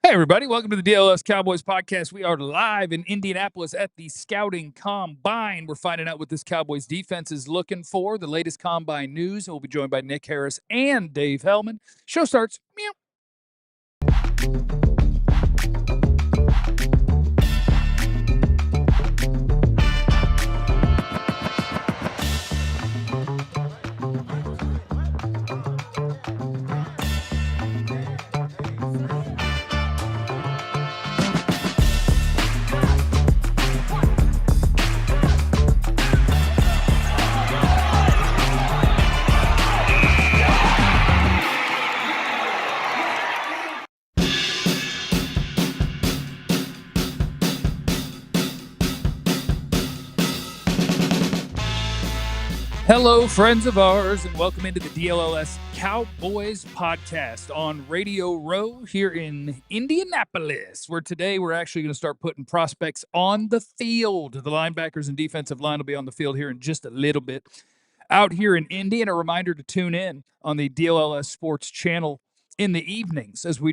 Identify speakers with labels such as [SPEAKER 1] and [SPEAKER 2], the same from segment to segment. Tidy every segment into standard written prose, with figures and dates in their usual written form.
[SPEAKER 1] Hey, everybody. Welcome to the DLLS Cowboys podcast. We are live in Indianapolis at the Scouting Combine. We're finding out what this Cowboys defense is looking for, the latest Combine news. We'll be joined by Nick Harris and Dave Helman. Show starts. Meow. Hello, friends of ours, and welcome into the DLLS Cowboys podcast on Radio Row here in Indianapolis, where today we're actually going to start putting prospects on the field. The linebackers and defensive line will be on the field here in just a little bit. Out here in Indy, and a reminder to tune in on the DLLS Sports channel in the evenings as I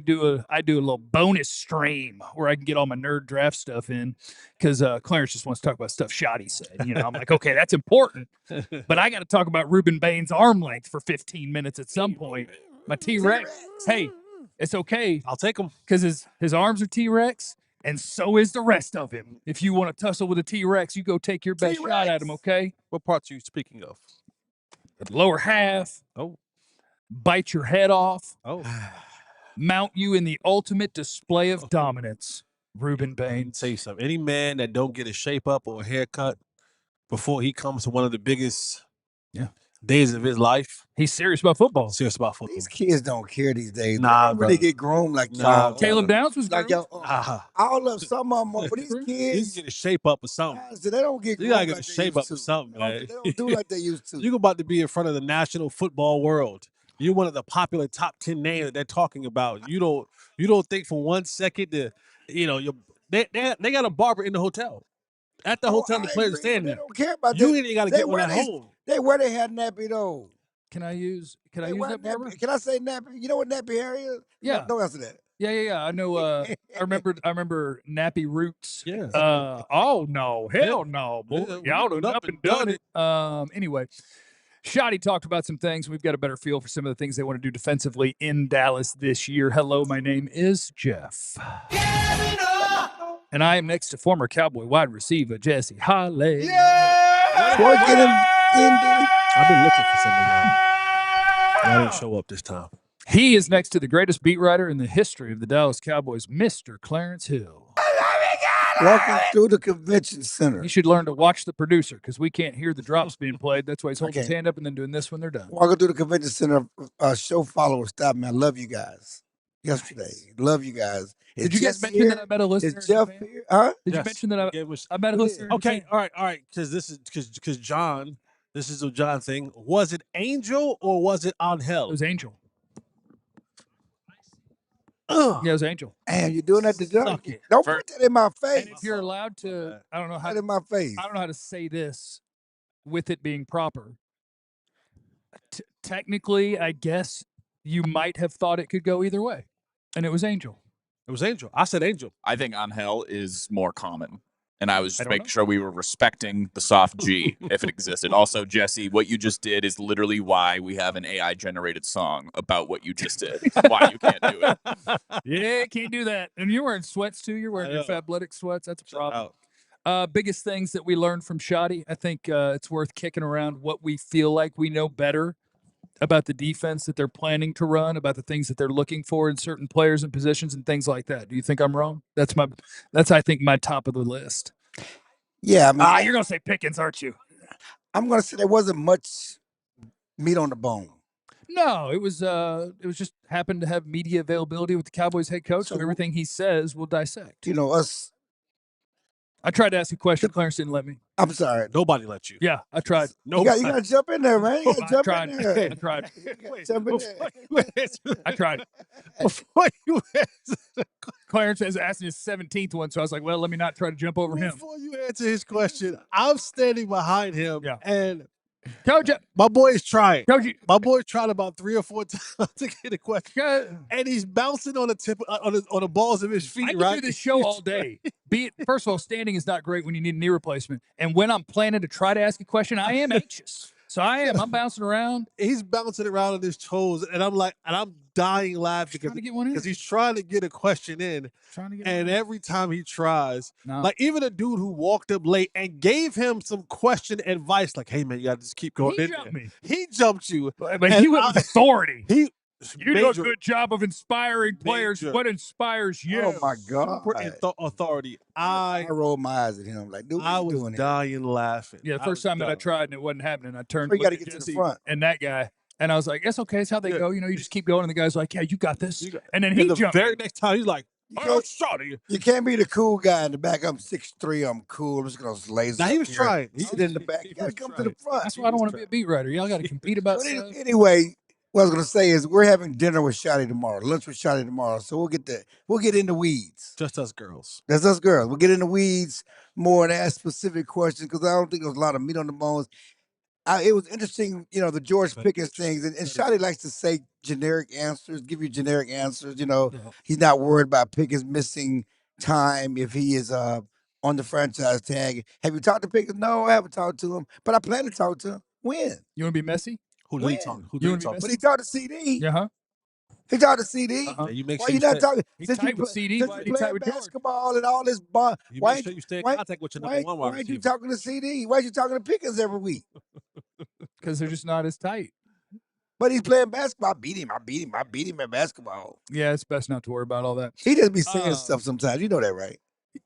[SPEAKER 1] do a little bonus stream where I can get all my nerd draft stuff in because Clarence just wants to talk about stuff Schotty said. You know, I'm like, okay, that's important, but I got to talk about Ruben Bain's arm length for 15 minutes at some point. My T-Rex. Hey, it's okay.
[SPEAKER 2] I'll take him
[SPEAKER 1] because his arms are T-Rex, and so is the rest of him. If you want to tussle with a T-Rex, you go take your best shot at him, okay?
[SPEAKER 2] What parts are you speaking of?
[SPEAKER 1] The lower half.
[SPEAKER 2] Oh.
[SPEAKER 1] Bite your head off.
[SPEAKER 2] Oh.
[SPEAKER 1] Mount you in the ultimate display of dominance, Ruben Bain.
[SPEAKER 2] Say something. Any man that don't get a shape up or a haircut before he comes to one of the biggest days of his life.
[SPEAKER 1] He's serious about football.
[SPEAKER 2] Serious about football.
[SPEAKER 3] These kids don't care these days.
[SPEAKER 2] Nah,
[SPEAKER 3] they don't really get groomed like y'all.
[SPEAKER 1] Caleb Downs was
[SPEAKER 3] like
[SPEAKER 1] groomed.
[SPEAKER 3] all of some of them, but these
[SPEAKER 2] He
[SPEAKER 3] kids,
[SPEAKER 2] can get a shape up or something.
[SPEAKER 3] they don't get.
[SPEAKER 2] You gotta get
[SPEAKER 3] like
[SPEAKER 2] a
[SPEAKER 3] they
[SPEAKER 2] shape
[SPEAKER 3] used
[SPEAKER 2] up
[SPEAKER 3] to.
[SPEAKER 2] or something, man.
[SPEAKER 3] They don't do like they used to.
[SPEAKER 2] You're about to be in front of the national football world. You're one of the popular top 10 names that they're talking about. You don't think for 1 second that they got a barber in the hotel. At the hotel, the players stand there.
[SPEAKER 3] They don't care about
[SPEAKER 2] You
[SPEAKER 3] that.
[SPEAKER 2] ain't got to get one at home.
[SPEAKER 3] They wear their hair nappy though.
[SPEAKER 1] Can I use that barber?
[SPEAKER 3] Can I say nappy? You know what nappy hair is?
[SPEAKER 1] Yeah.
[SPEAKER 3] Don't answer that.
[SPEAKER 1] Yeah. I know. I remember Nappy Roots.
[SPEAKER 2] Yeah.
[SPEAKER 1] Oh no, hell no, boy.
[SPEAKER 2] Yeah,
[SPEAKER 1] Y'all done up and done it. Anyway, Schotty talked about some things. We've got a better feel for some of the things they want to do defensively in Dallas this year. Hello, my name is Jeff. And I am next to former Cowboy wide receiver Jesse Holley.
[SPEAKER 3] Twerking him, Indy.
[SPEAKER 2] I've been looking for something. I didn't show up this time.
[SPEAKER 1] He is next to the greatest beat writer in the history of the Dallas Cowboys, Mr. Clarence Hill.
[SPEAKER 3] Walking through the convention center.
[SPEAKER 1] You should learn to watch the producer because we can't hear the drops being played. That's why he's holding his hand up and then doing this when they're done.
[SPEAKER 3] Walking through the convention center, show followers stopped me. I love you guys. Yesterday, love you guys.
[SPEAKER 1] Did you guys mention that I met a listener?
[SPEAKER 3] Is Jeff here? Huh?
[SPEAKER 1] Did you mention that I met a listener?
[SPEAKER 2] Okay, all right. Because John, this is a John thing. Was it Angel or was it Angel?
[SPEAKER 1] It was Angel.
[SPEAKER 2] Ugh.
[SPEAKER 1] Yeah, it was Angel.
[SPEAKER 3] And you're doing that to John.
[SPEAKER 2] Suck it.
[SPEAKER 3] Don't put that in my face.
[SPEAKER 1] And if you're allowed to, I don't know how
[SPEAKER 3] Put that in my face.
[SPEAKER 1] I don't know how to say this with it being proper. Technically, I guess you might have thought it could go either way, and it was Angel.
[SPEAKER 2] It was Angel. I said Angel.
[SPEAKER 4] I think Angel is more common. And I was just
[SPEAKER 1] don't
[SPEAKER 4] making
[SPEAKER 1] know.
[SPEAKER 4] sure we were respecting the soft G if it existed. Also, Jesse, what you just did is literally why we have an AI-generated song about what you just did. Why you can't do it.
[SPEAKER 1] Yeah, can't do that. And you're wearing sweats too. You're wearing your Fabletics sweats. That's a problem. Biggest things that we learned from Schotty. I think it's worth kicking around what we feel like we know better about the defense that they're planning to run, about the things that they're looking for in certain players and positions and things like that. Do you think I'm wrong? That's I think my top of the list.
[SPEAKER 3] Yeah, I mean,
[SPEAKER 1] You're gonna say Pickens, aren't you?
[SPEAKER 3] I'm gonna say there wasn't much meat on the bone.
[SPEAKER 1] No, it was just happened to have media availability with the Cowboys head coach, so everything he says we'll dissect.
[SPEAKER 3] You know, us.
[SPEAKER 1] I tried to ask a question, Clarence didn't let me.
[SPEAKER 3] I'm sorry.
[SPEAKER 2] Nobody let you.
[SPEAKER 1] Yeah, I tried.
[SPEAKER 3] You gotta jump in there, man. You gotta jump
[SPEAKER 1] tried.
[SPEAKER 3] in there.
[SPEAKER 1] I tried.
[SPEAKER 3] Jump in there.
[SPEAKER 1] I tried.
[SPEAKER 2] Before you answer,
[SPEAKER 1] Clarence has asked his 17th one, so I was like, well, let me not try to jump over him.
[SPEAKER 2] before you answer his question, I'm standing behind him,
[SPEAKER 1] Yeah.
[SPEAKER 2] and
[SPEAKER 1] Coach,
[SPEAKER 2] My boy is trying.
[SPEAKER 1] Coach,
[SPEAKER 2] My boy tried about 3 or 4 times to get a question, and he's bouncing on the tip on the balls of his feet.
[SPEAKER 1] I can
[SPEAKER 2] right?
[SPEAKER 1] do this show all day. Be it first of all, standing is not great when you need a knee replacement, and when I'm planning to try to ask a question, I am anxious. So I'm bouncing around.
[SPEAKER 2] He's bouncing around on his toes, and I'm dying laughing
[SPEAKER 1] Trying to get one in.
[SPEAKER 2] because he's trying to get a question in.
[SPEAKER 1] Trying to get
[SPEAKER 2] And
[SPEAKER 1] one in.
[SPEAKER 2] every time he tries,
[SPEAKER 1] No.
[SPEAKER 2] like even a dude who walked up late and gave him some question advice, like, "Hey man, you got to just keep going."
[SPEAKER 1] He
[SPEAKER 2] in
[SPEAKER 1] jumped
[SPEAKER 2] there.
[SPEAKER 1] me.
[SPEAKER 2] He jumped you,
[SPEAKER 1] But he went with authority.
[SPEAKER 2] He
[SPEAKER 1] You do a good job of inspiring players.
[SPEAKER 2] major-
[SPEAKER 1] What inspires you?
[SPEAKER 3] Oh my God!
[SPEAKER 2] super authority.
[SPEAKER 3] I rolled my eyes at him like, dude, what
[SPEAKER 2] I
[SPEAKER 3] you
[SPEAKER 2] was
[SPEAKER 3] doing here?
[SPEAKER 2] dying laughing.
[SPEAKER 1] Yeah, the first time that I tried and it wasn't happening, I turned
[SPEAKER 3] So you got to
[SPEAKER 1] looked
[SPEAKER 3] get
[SPEAKER 1] at
[SPEAKER 3] to the
[SPEAKER 1] Jesse
[SPEAKER 3] front.
[SPEAKER 1] and that guy, and I was like, "It's okay. It's how they
[SPEAKER 2] Yeah.
[SPEAKER 1] go. You know, you just keep going." And the guy's like, "Yeah, you got this." And then
[SPEAKER 2] And
[SPEAKER 1] he
[SPEAKER 2] the
[SPEAKER 1] jumped.
[SPEAKER 2] very next time, he's like,
[SPEAKER 3] You
[SPEAKER 2] "Oh,
[SPEAKER 3] can't-
[SPEAKER 2] Schotty."
[SPEAKER 3] You can't be the cool guy in the back. I'm 6'3". I'm cool. I'm just gonna laser.
[SPEAKER 2] Now he
[SPEAKER 3] up
[SPEAKER 2] was
[SPEAKER 3] here.
[SPEAKER 2] trying.
[SPEAKER 3] Sit in the back.
[SPEAKER 2] He
[SPEAKER 3] You gotta
[SPEAKER 2] was
[SPEAKER 3] come to the
[SPEAKER 2] trying.
[SPEAKER 3] front.
[SPEAKER 1] That's why I don't want to be a beat writer. Y'all got to compete about
[SPEAKER 3] But
[SPEAKER 1] stuff.
[SPEAKER 3] anyway, what I was gonna say is we're having dinner with Schotty tomorrow, lunch with Schotty tomorrow. So we'll get in the weeds.
[SPEAKER 2] Just us girls.
[SPEAKER 3] That's us girls. We'll get in the weeds more and ask specific questions because I don't think there's a lot of meat on the bones. It was interesting, the George Pickens things, and Schotty likes to say generic answers, give you generic answers. He's not worried about Pickens missing time if he is on the franchise tag. Have you talked to Pickens? No, I haven't talked to him, but I plan to talk to him. When?
[SPEAKER 1] You want to be messy?
[SPEAKER 2] Who
[SPEAKER 3] When?
[SPEAKER 2] did he talk? Who
[SPEAKER 1] You
[SPEAKER 2] did he
[SPEAKER 1] wanna be
[SPEAKER 2] talk?
[SPEAKER 1] messy?
[SPEAKER 3] But he talked to CD.
[SPEAKER 1] Yeah, huh?
[SPEAKER 3] He talked to CD.
[SPEAKER 1] Uh-huh.
[SPEAKER 2] And you make
[SPEAKER 3] Why
[SPEAKER 2] sure
[SPEAKER 3] you not
[SPEAKER 2] stay,
[SPEAKER 3] talking?
[SPEAKER 1] He
[SPEAKER 3] Since
[SPEAKER 1] tight
[SPEAKER 3] you
[SPEAKER 1] with CD.
[SPEAKER 3] since
[SPEAKER 1] Why
[SPEAKER 3] you
[SPEAKER 1] he tight
[SPEAKER 3] playing
[SPEAKER 1] with George?
[SPEAKER 3] basketball and all this,
[SPEAKER 2] You
[SPEAKER 3] why
[SPEAKER 2] make sure you stay in
[SPEAKER 3] why-
[SPEAKER 2] contact with your
[SPEAKER 3] why,
[SPEAKER 2] number one wide
[SPEAKER 3] why ain't you
[SPEAKER 2] receiver.
[SPEAKER 3] talking to CD? Why you talking to Pickens every week?
[SPEAKER 1] Because they're just not as tight.
[SPEAKER 3] But he's playing basketball. I beat him at basketball.
[SPEAKER 1] Yeah, it's best not to worry about all that.
[SPEAKER 3] He just be saying stuff sometimes. You know that, right?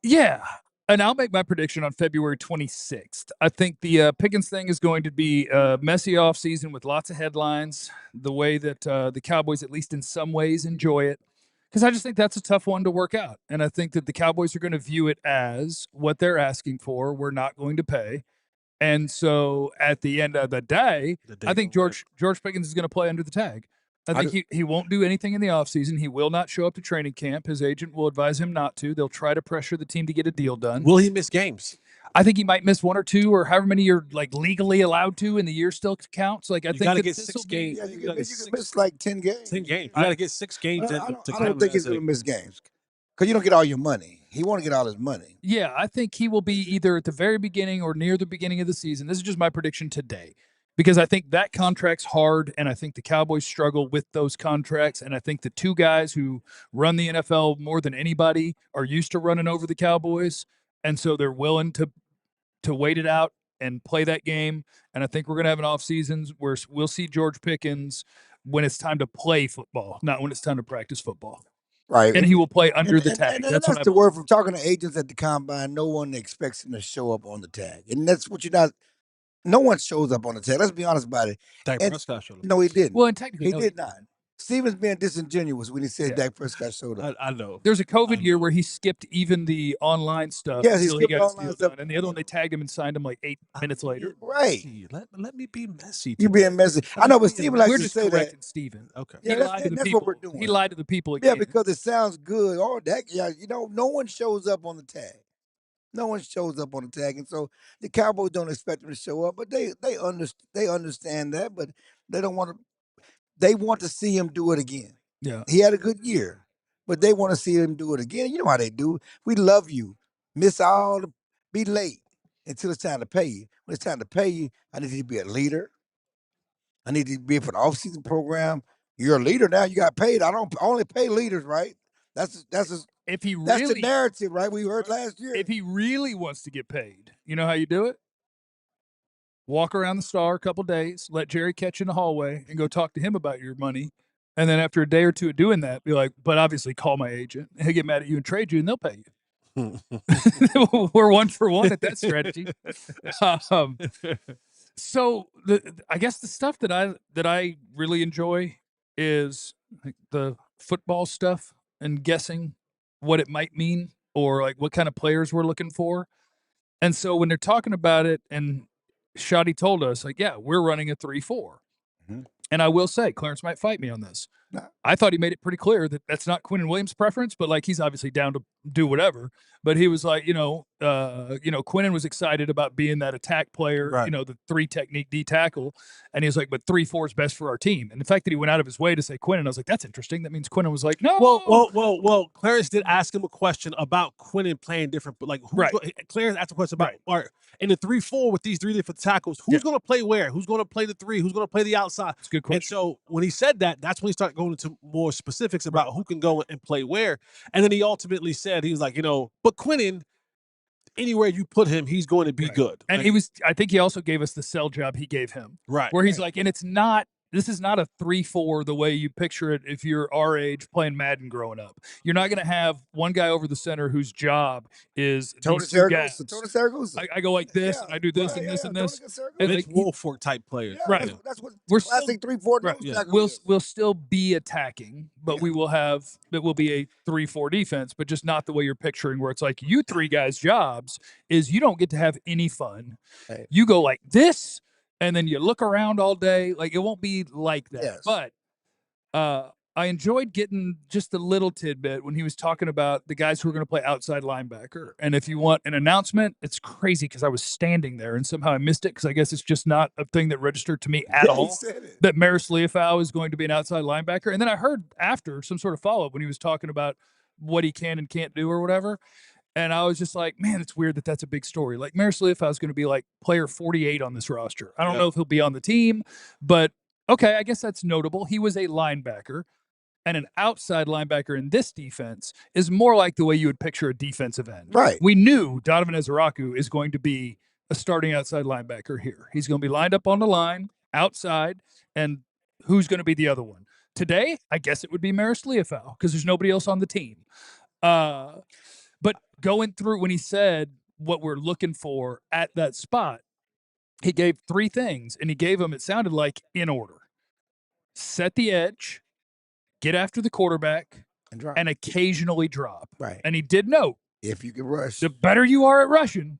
[SPEAKER 1] Yeah. And I'll make my prediction on February 26th. I think the Pickens thing is going to be a messy offseason with lots of headlines, the way that the Cowboys, at least in some ways, enjoy it. Because I just think that's a tough one to work out. And I think that the Cowboys are going to view it as what they're asking for, we're not going to pay. And so at the end of the day, I think George Pickens is going to play under the tag. I think he won't do anything in the offseason. He will not show up to training camp. His agent will advise him not to. They'll try to pressure the team to get a deal done.
[SPEAKER 2] Will he miss games?
[SPEAKER 1] I think he might miss one or two or however many you're legally allowed to in the year still counts. Like I
[SPEAKER 2] You
[SPEAKER 1] think
[SPEAKER 2] gotta
[SPEAKER 1] that
[SPEAKER 2] get
[SPEAKER 1] this
[SPEAKER 2] 6
[SPEAKER 1] will be-
[SPEAKER 2] games.
[SPEAKER 3] Yeah, you
[SPEAKER 2] You
[SPEAKER 3] can
[SPEAKER 2] gotta get
[SPEAKER 3] miss like 10 games.
[SPEAKER 2] 10 games. You got to get 6 games
[SPEAKER 3] I
[SPEAKER 2] in
[SPEAKER 3] don't,
[SPEAKER 2] to
[SPEAKER 3] I
[SPEAKER 2] count
[SPEAKER 3] don't think
[SPEAKER 2] as
[SPEAKER 3] he's going
[SPEAKER 2] a-
[SPEAKER 3] to miss games because you don't get all your money. He want to get all his money.
[SPEAKER 1] Yeah, I think he will be either at the very beginning or near the beginning of the season. This is just my prediction today. Because I think that contract's hard, and I think the Cowboys struggle with those contracts. And I think the two guys who run the NFL more than anybody are used to running over the Cowboys, and so they're willing to wait it out and play that game. And I think we're going to have an off seasons where we'll see George Pickens when it's time to play football, not when it's time to practice football.
[SPEAKER 3] Right.
[SPEAKER 1] And he will play under the tag.
[SPEAKER 3] And
[SPEAKER 1] That's
[SPEAKER 3] that's
[SPEAKER 1] what
[SPEAKER 3] the word from talking to agents at the combine. No one expects him to show up on the tag. And that's what you're not. No one shows up on the tag. Let's be honest about it.
[SPEAKER 2] Dak
[SPEAKER 3] And-
[SPEAKER 2] Prescott showed up.
[SPEAKER 3] No, he didn't.
[SPEAKER 1] Well, and technically,
[SPEAKER 3] He
[SPEAKER 1] no,
[SPEAKER 3] did not. Stevens being disingenuous when he said
[SPEAKER 1] Yeah.
[SPEAKER 3] Dak Prescott showed up.
[SPEAKER 2] I know.
[SPEAKER 1] There's a COVID
[SPEAKER 2] I
[SPEAKER 1] year
[SPEAKER 2] know.
[SPEAKER 1] where he skipped even the online stuff.
[SPEAKER 3] Yes, he
[SPEAKER 1] until
[SPEAKER 3] skipped
[SPEAKER 1] got his
[SPEAKER 3] online
[SPEAKER 1] deal
[SPEAKER 3] stuff.
[SPEAKER 1] done. And the other one, they tagged him and signed him like 8 minutes later.
[SPEAKER 3] Right.
[SPEAKER 2] Messy. Let me be messy.
[SPEAKER 3] You
[SPEAKER 2] today.
[SPEAKER 3] being messy. I know, but Steven likes
[SPEAKER 1] We're
[SPEAKER 3] to
[SPEAKER 1] just
[SPEAKER 3] say that.
[SPEAKER 1] correcting Steven.
[SPEAKER 2] Okay.
[SPEAKER 3] Yeah,
[SPEAKER 1] He lied to the
[SPEAKER 3] that's
[SPEAKER 1] people.
[SPEAKER 3] what we're doing.
[SPEAKER 1] He lied to the people
[SPEAKER 3] Yeah,
[SPEAKER 1] again.
[SPEAKER 3] because it sounds good. Oh, that no one shows up on the tag. No one shows up on the tag, and so the Cowboys don't expect them to show up. But they understand that, but they don't want to. They want to see him do it again.
[SPEAKER 1] Yeah.
[SPEAKER 3] He had a good year, but they want to see him do it again. You know how they do. We love you. Miss all, be late until it's time to pay you. When it's time to pay you, I need you to be a leader. I need you to be for the off-season program. You're a leader now. You got paid. I only pay leaders, right? That's
[SPEAKER 1] If he
[SPEAKER 3] the
[SPEAKER 1] really,
[SPEAKER 3] narrative, right? We heard last year.
[SPEAKER 1] if he really wants to get paid, you know how you do it? Walk around the Star a couple days, let Jerry catch you in the hallway, and go talk to him about your money. And then after a day or two of doing that, be like, but obviously call my agent. He'll get mad at you and trade you, and they'll pay you. We're 1 for 1 at that strategy. So I guess the stuff that I really enjoy is like the football stuff and guessing what it might mean or like what kind of players we're looking for. And so when they're talking about it, and Schotty told us, like, yeah, we're running a 3-4.
[SPEAKER 3] Mhm.
[SPEAKER 1] And I will say, Clarence might fight me on this. I thought he made it pretty clear that that's not Quinnen Williams' preference, but like he's obviously down to do whatever. But he was like, Quinnen was excited about being that attack player,
[SPEAKER 2] Right.
[SPEAKER 1] the 3 technique D tackle, and he was like, but 3-4 is best for our team. And the fact that he went out of his way to say Quinnen, I was like, that's interesting. That means Quinnen was like, no.
[SPEAKER 2] Well. Clarence did ask him a question about Quinnen playing different, but like, Clarence asked a question about, in the 3-4 with these 3 different tackles, who's going to play where? Who's going to play the 3? Who's going to play the outside?
[SPEAKER 1] That's a good question.
[SPEAKER 2] And so when he said that, that's when he started going into more specifics about who can go and play where. And then he ultimately said, he was like, but Quinnen, anywhere you put him, he's going to be good.
[SPEAKER 1] And I think he also gave us the sell job he gave him.
[SPEAKER 2] Right.
[SPEAKER 1] Where he's like, and this is not a 3-4 the way you picture it if you're our age playing Madden growing up. You're not going to have one guy over the center whose job is
[SPEAKER 3] Tony Saragosa.
[SPEAKER 1] I go like this, and I do this and this and this.
[SPEAKER 2] And it's Wolford type players.
[SPEAKER 1] Right.
[SPEAKER 3] That's what
[SPEAKER 1] We're
[SPEAKER 3] classic 3-4
[SPEAKER 1] We'll still be attacking, but it will be a 3-4 defense, but just not the way you're picturing where it's like you 3 guys' jobs is you don't get to have any fun.
[SPEAKER 3] Right.
[SPEAKER 1] You go like this, and then you look around all day. Like it won't be like that.
[SPEAKER 3] Yes.
[SPEAKER 1] But I enjoyed getting just a little tidbit when he was talking about the guys who are going to play outside linebacker. And if you want an announcement, it's crazy because I was standing there and somehow I missed it because I guess it's just not a thing that registered to me at all that Maris Leofau is going to be an outside linebacker. And then I heard after some sort of follow-up when he was talking about what he can and can't do or whatever. And I was just like, man, it's weird that that's a big story. Like Maris Leofau is going to be like player 48 on this roster. I don't know if he'll be on the team, but okay, I guess that's notable. He was a linebacker. And an outside linebacker in this defense is more like the way you would picture a defensive end.
[SPEAKER 3] Right.
[SPEAKER 1] We knew Donovan Ezeraku is going to be a starting outside linebacker here. He's going to be lined up on the line, outside, and who's going to be the other one? Today, I guess it would be Maris Leofau because there's nobody else on the team. But going through when he said what we're looking for at that spot, he gave 3 things, and he gave them, it sounded like, in order. Set the edge, get after the quarterback, and occasionally drop.
[SPEAKER 3] Right.
[SPEAKER 1] And he did note,
[SPEAKER 3] if you can rush,
[SPEAKER 1] the better you are at rushing,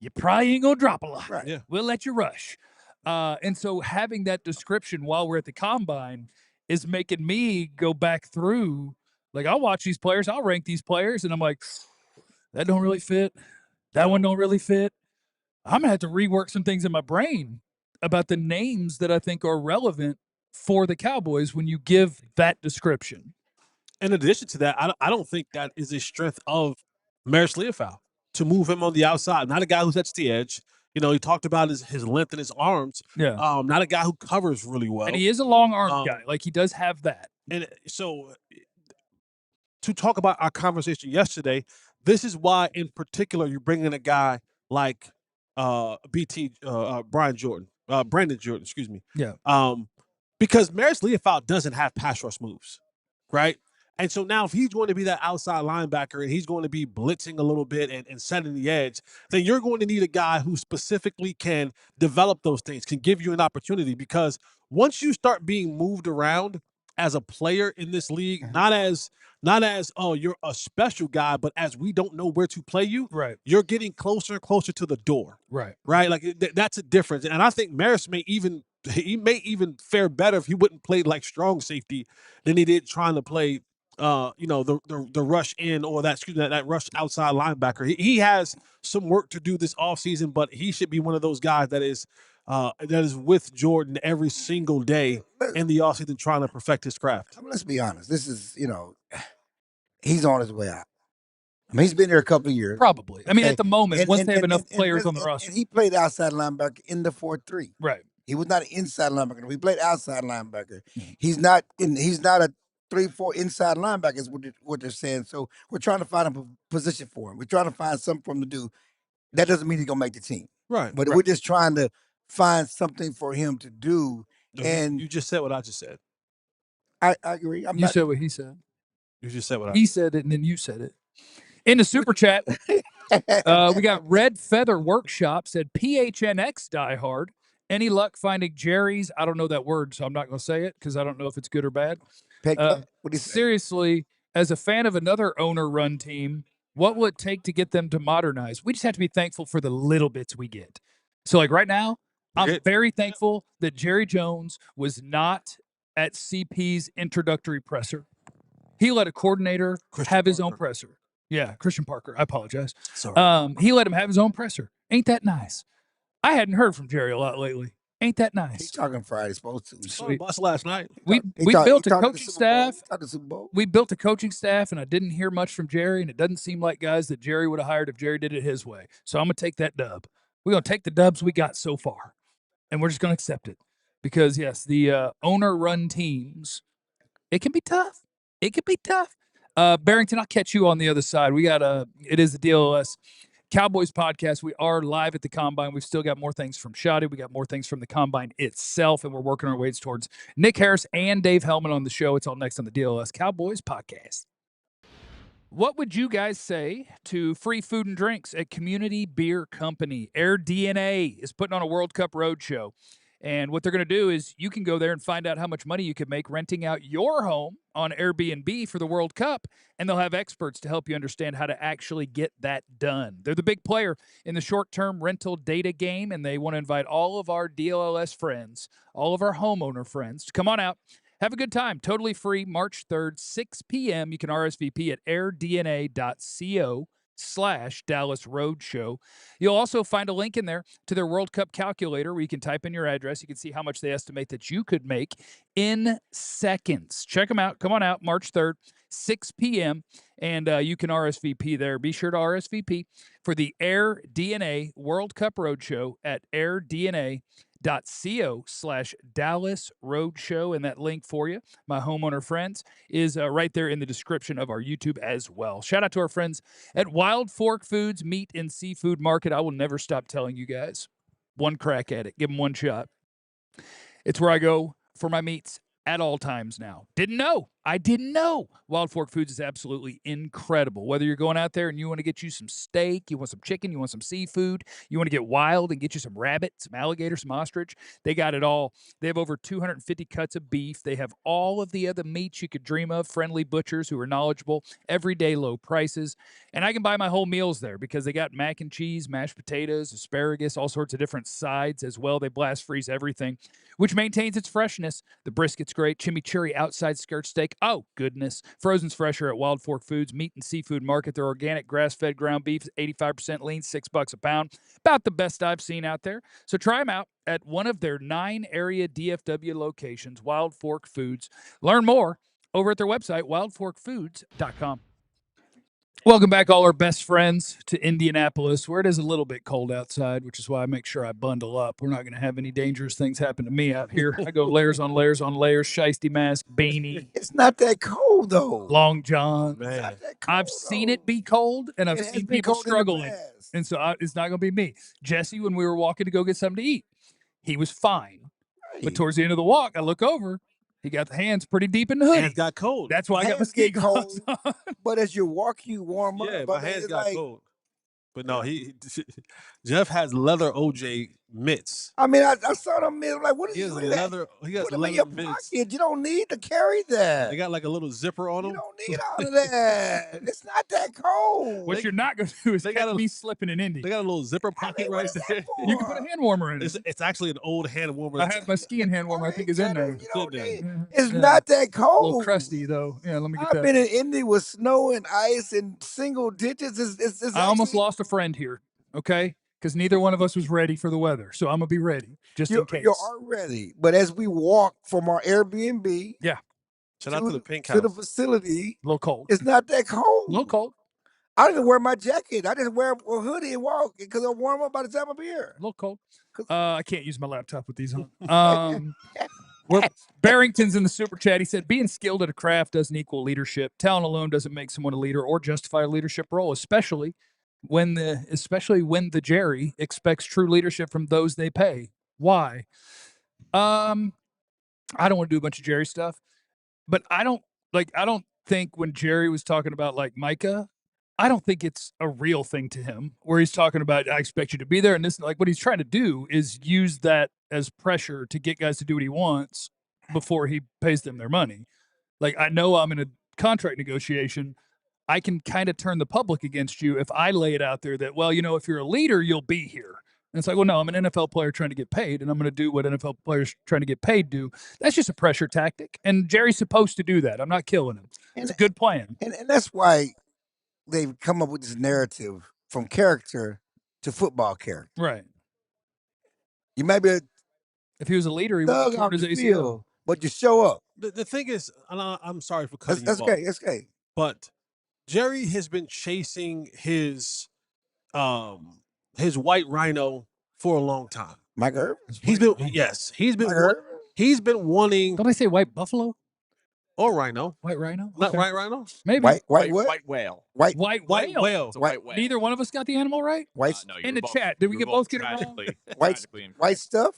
[SPEAKER 1] you probably ain't going to drop a lot.
[SPEAKER 3] Right.
[SPEAKER 2] Yeah.
[SPEAKER 1] We'll let you rush. And so having that description while we're at the combine is making me go back through. Like, I'll watch these players, I'll rank these players, and I'm like, that don't really fit. That one don't really fit. I'm going to have to rework some things in my brain about the names that I think are relevant for the Cowboys when you give that description.
[SPEAKER 2] In addition to that, I don't think that is a strength of Maris Leofau to move him on the outside. Not a guy who sets the edge. He talked about his length and his arms.
[SPEAKER 1] Yeah.
[SPEAKER 2] Not a guy who covers really well.
[SPEAKER 1] And he is a long arm guy. Like, he does have that.
[SPEAKER 2] And so to talk about our conversation yesterday, this is why in particular you bring in a guy like Brandon Jordan, excuse me.
[SPEAKER 1] Yeah.
[SPEAKER 2] Because Maris Leofau doesn't have pass rush moves, right? And so now if he's going to be that outside linebacker and he's going to be blitzing a little bit and setting the edge, then you're going to need a guy who specifically can develop those things, can give you an opportunity. Because once you start being moved around as a player in this league, not as oh, you're a special guy, but as we don't know where to play you,
[SPEAKER 1] right,
[SPEAKER 2] you're getting closer and closer to the door.
[SPEAKER 1] Right.
[SPEAKER 2] Like that's a difference. And I think Maris may even fare better if he wouldn't play like strong safety than he did trying to play the rush in or that rush outside linebacker. He has some work to do this offseason, but he should be one of those guys that is with Jordan every single day in the offseason trying to perfect his craft.
[SPEAKER 3] I mean, let's be honest. This is, he's on his way out. I mean, he's been there a couple of years.
[SPEAKER 1] Probably. I mean, at the moment, once they have enough players on the roster.
[SPEAKER 3] And he played outside linebacker in the 4-3.
[SPEAKER 1] Right.
[SPEAKER 3] He was not an inside linebacker. He played outside linebacker. He's not a 3-4 inside linebacker is what they're saying. So we're trying to find a position for him. We're trying to find something for him to do. That doesn't mean he's going to make the team.
[SPEAKER 2] Right.
[SPEAKER 3] But we're just trying to find something for him to do. And
[SPEAKER 2] you just said what I just said.
[SPEAKER 3] I agree.
[SPEAKER 1] You said what he said.
[SPEAKER 2] You just said what
[SPEAKER 1] he said it, and then you said it. In the super chat, we got Red Feather Workshop said PHNX diehard. Any luck finding Jerry's? I don't know that word, so I'm not going to say it because I don't know if it's good or bad.
[SPEAKER 3] What do you say?
[SPEAKER 1] Seriously, as a fan of another owner-run team, what will it take to get them to modernize? We just have to be thankful for the little bits we get. So, like right now, I'm very thankful that Jerry Jones was not at CP's introductory presser. He let a coordinator have his own presser. Yeah, Christian Parker. I apologize.
[SPEAKER 2] Sorry.
[SPEAKER 1] He let him have his own presser. Ain't that nice? I hadn't heard from Jerry a lot lately. Ain't that
[SPEAKER 3] He's
[SPEAKER 1] nice?
[SPEAKER 3] talking Friday, supposed to.
[SPEAKER 2] Saw the bus last night.
[SPEAKER 1] We
[SPEAKER 3] He
[SPEAKER 1] built a
[SPEAKER 3] talked
[SPEAKER 1] coaching
[SPEAKER 3] the Super Bowl.
[SPEAKER 1] staff.
[SPEAKER 3] He talked the Super Bowl.
[SPEAKER 1] We built a coaching staff, and I didn't hear much from Jerry, and it doesn't seem like guys that Jerry would have hired if Jerry did it his way. So I'm going to take that dub. We're going to take the dubs we got so far, and we're just going to accept it. Because, yes, the owner-run teams, it can be tough. It can be tough. Barrington, I'll catch you on the other side. We got it is the DLLS Cowboys podcast. We are live at the Combine. We've still got more things from Schotty. We got more things from the Combine itself, and we're working our ways towards Nick Harris and Dave Helman on the show. It's all next on the DLLS Cowboys podcast. What would you guys say to free food and drinks at Community Beer Company? Air DNA is putting on a World Cup Roadshow. And what they're going to do is you can go there and find out how much money you could make renting out your home on Airbnb for the World Cup, and they'll have experts to help you understand how to actually get that done. They're the big player in the short-term rental data game, and they want to invite all of our DLLS friends, all of our homeowner friends, to come on out. Have a good time. Totally free, March 3rd, 6 p.m. You can RSVP at airdna.co/Dallas Roadshow. You'll also find a link in there to their World Cup calculator where you can type in your address. You can see how much they estimate that you could make in seconds. Check them out. Come on out, March 3rd, 6 p.m., and you can RSVP there. Be sure to RSVP for the Air DNA World Cup Roadshow at airdna.co/Dallas Roadshow, and that link for you, my homeowner friends, is right there in the description of our YouTube as well. Shout out to our friends at Wild Fork Foods Meat and Seafood Market. I will never stop telling you guys, one crack at it, give them one shot. It's where I go for my meats at all times now. I didn't know. Wild Fork Foods is absolutely incredible. Whether you're going out there and you want to get you some steak, you want some chicken, you want some seafood, you want to get wild and get you some rabbit, some alligator, some ostrich, they got it all. They have over 250 cuts of beef. They have all of the other meats you could dream of, friendly butchers who are knowledgeable, everyday low prices. And I can buy my whole meals there because they got mac and cheese, mashed potatoes, asparagus, all sorts of different sides as well. They blast freeze everything, which maintains its freshness. The brisket's great. Chimichurri outside skirt steak. Oh, goodness. Frozen's fresher at Wild Fork Foods Meat and Seafood Market. Their organic grass-fed ground beef is 85% lean, $6 a pound. About the best I've seen out there. So try them out at one of their 9 area DFW locations, Wild Fork Foods. Learn more over at their website, wildforkfoods.com. Welcome back, all our best friends, to Indianapolis, where it is a little bit cold outside, which is why I make sure I bundle up. We're not going to have any dangerous things happen to me out here. I go layers on layers on layers, shiesty mask, beanie.
[SPEAKER 3] It's not that cold, though.
[SPEAKER 1] Long john.
[SPEAKER 3] It's not that cold,
[SPEAKER 1] I've seen it be cold, and I've seen people struggling. And so it's not going to be me. Jesse, when we were walking to go get something to eat, he was fine. Right. But towards the end of the walk, I look over. He got the hands pretty deep in the hoodie.
[SPEAKER 2] Hands got cold.
[SPEAKER 1] That's why I got my ski gloves on.
[SPEAKER 3] But as you walk, you warm up.
[SPEAKER 2] Yeah, my hands got cold. But no, Jeff has leather OJ mitts.
[SPEAKER 3] I mean, I saw them mitts. Like, what is
[SPEAKER 2] he has leather? He has leather
[SPEAKER 3] in your
[SPEAKER 2] mitts.
[SPEAKER 3] Pocket. You don't need to carry that.
[SPEAKER 2] They got like a little zipper on them.
[SPEAKER 3] You don't need all of that. It's not that cold.
[SPEAKER 1] What you're not going to do is they got me slipping in Indy.
[SPEAKER 2] They got a little zipper pocket right there.
[SPEAKER 1] You can put a hand warmer in it.
[SPEAKER 2] It's actually an old hand warmer.
[SPEAKER 1] I have my skiing hand warmer. I think is in there.
[SPEAKER 3] It's not that cold.
[SPEAKER 1] A little crusty though. Yeah, let me get that.
[SPEAKER 3] I've been in Indy with snow and ice and single digits.
[SPEAKER 1] I almost lost a friend here. Okay, because neither one of us was ready for the weather, so I'm gonna be ready just in case.
[SPEAKER 3] You are ready, but as we walk from our Airbnb,
[SPEAKER 2] shout out to the pink house,
[SPEAKER 3] to the facility,
[SPEAKER 1] a little cold.
[SPEAKER 3] It's not that cold.
[SPEAKER 1] A little cold.
[SPEAKER 3] I don't even wear my jacket. I just wear a hoodie and walk because I'm warm up by the time I'm here.
[SPEAKER 1] A little cold. I can't use my laptop with these on. Barrington's in the super chat. He said, being skilled at a craft doesn't equal leadership. Talent alone doesn't make someone a leader or justify a leadership role, especially when the Jerry expects true leadership from those they pay. Why? I don't want to do a bunch of Jerry stuff, but I don't think when Jerry was talking about like Micah, I don't think it's a real thing to him where he's talking about, I expect you to be there. And this, like, what he's trying to do is use that as pressure to get guys to do what he wants before he pays them their money. Like, I know I'm in a contract negotiation. I can kind of turn the public against you if I lay it out there that, well, if you're a leader, you'll be here. And it's like, well, no, I'm an NFL player trying to get paid, and I'm going to do what NFL players trying to get paid do. That's just a pressure tactic, and Jerry's supposed to do that. I'm not killing him. It's a good plan.
[SPEAKER 3] And that's why they've come up with this narrative from character to football character.
[SPEAKER 1] Right.
[SPEAKER 3] You might be a
[SPEAKER 1] If he was a leader, he would have
[SPEAKER 3] thug
[SPEAKER 1] torn
[SPEAKER 3] off
[SPEAKER 1] his
[SPEAKER 3] the
[SPEAKER 1] ACL.
[SPEAKER 3] field, but you show up.
[SPEAKER 2] The thing is, and I'm sorry for
[SPEAKER 3] That's,
[SPEAKER 2] cutting
[SPEAKER 3] that's
[SPEAKER 2] you off,
[SPEAKER 3] okay. That's okay.
[SPEAKER 2] but Jerry has been chasing his white rhino for a long time.
[SPEAKER 3] Mike Irvin.
[SPEAKER 2] He's been wanting
[SPEAKER 1] Don't I say white buffalo?
[SPEAKER 2] or rhino,
[SPEAKER 1] White rhino?
[SPEAKER 2] not
[SPEAKER 1] Okay.
[SPEAKER 2] white rhino,
[SPEAKER 1] Maybe.
[SPEAKER 3] White what?
[SPEAKER 4] White whale.
[SPEAKER 3] White
[SPEAKER 1] White
[SPEAKER 2] white
[SPEAKER 1] whale.
[SPEAKER 2] whale.
[SPEAKER 4] It's a white whale.
[SPEAKER 1] Neither one of us got the animal right?
[SPEAKER 3] white
[SPEAKER 4] No, you
[SPEAKER 1] In
[SPEAKER 4] were
[SPEAKER 1] the
[SPEAKER 4] both-
[SPEAKER 1] chat, did we
[SPEAKER 4] you
[SPEAKER 1] get
[SPEAKER 4] were
[SPEAKER 1] both get it wrong?
[SPEAKER 4] tragically-
[SPEAKER 3] White-
[SPEAKER 4] tragically incorrect.
[SPEAKER 3] white stuff.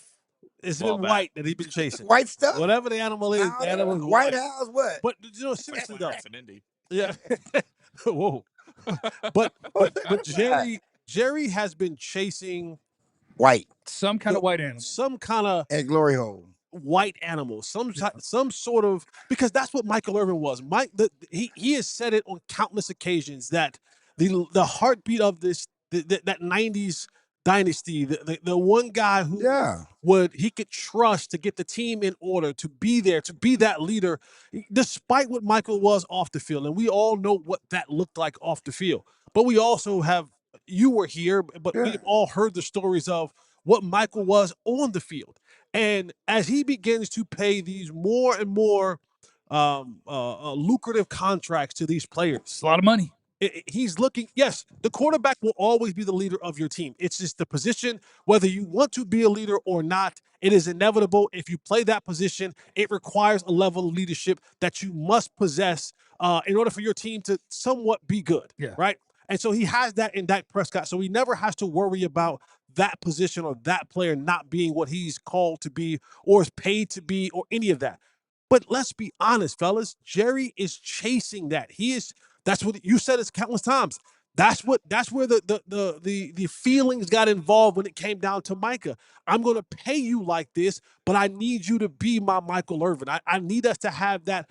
[SPEAKER 2] It's
[SPEAKER 4] Well,
[SPEAKER 2] been
[SPEAKER 4] that-
[SPEAKER 2] white that he's been chasing.
[SPEAKER 3] White stuff.
[SPEAKER 2] Whatever the animal is, the animal is
[SPEAKER 3] White House. What?
[SPEAKER 2] But seriously though,
[SPEAKER 4] That's an indie.
[SPEAKER 2] yeah. Whoa. But Jerry has been chasing
[SPEAKER 3] White
[SPEAKER 1] Some kind of white animal.
[SPEAKER 2] some kind of
[SPEAKER 3] at Glory Hole.
[SPEAKER 2] white animal, some sort of, because that's what Michael Irvin was. He has said it on countless occasions that the heartbeat of this that 90s dynasty, the one guy who he could trust to get the team in order, to be there, to be that leader, despite what Michael was off the field. And we all know what that looked like off the field. But we also you were here, but we've all heard the stories of what Michael was on the field. And as he begins to pay these more and more lucrative contracts to these players,
[SPEAKER 1] It's a lot of money.
[SPEAKER 2] he's looking, yes, the quarterback will always be the leader of your team. It's just the position, whether you want to be a leader or not, it is inevitable. If you play that position, it requires a level of leadership that you must possess in order for your team to somewhat be good, right? And so he has that in Dak Prescott. So he never has to worry about that position or that player not being what he's called to be or is paid to be or any of that. But let's be honest, fellas, Jerry is chasing that. That's what you said it countless times. That's where the feelings got involved when it came down to Micah. I'm going to pay you like this, but I need you to be my Michael Irvin. I need us to have that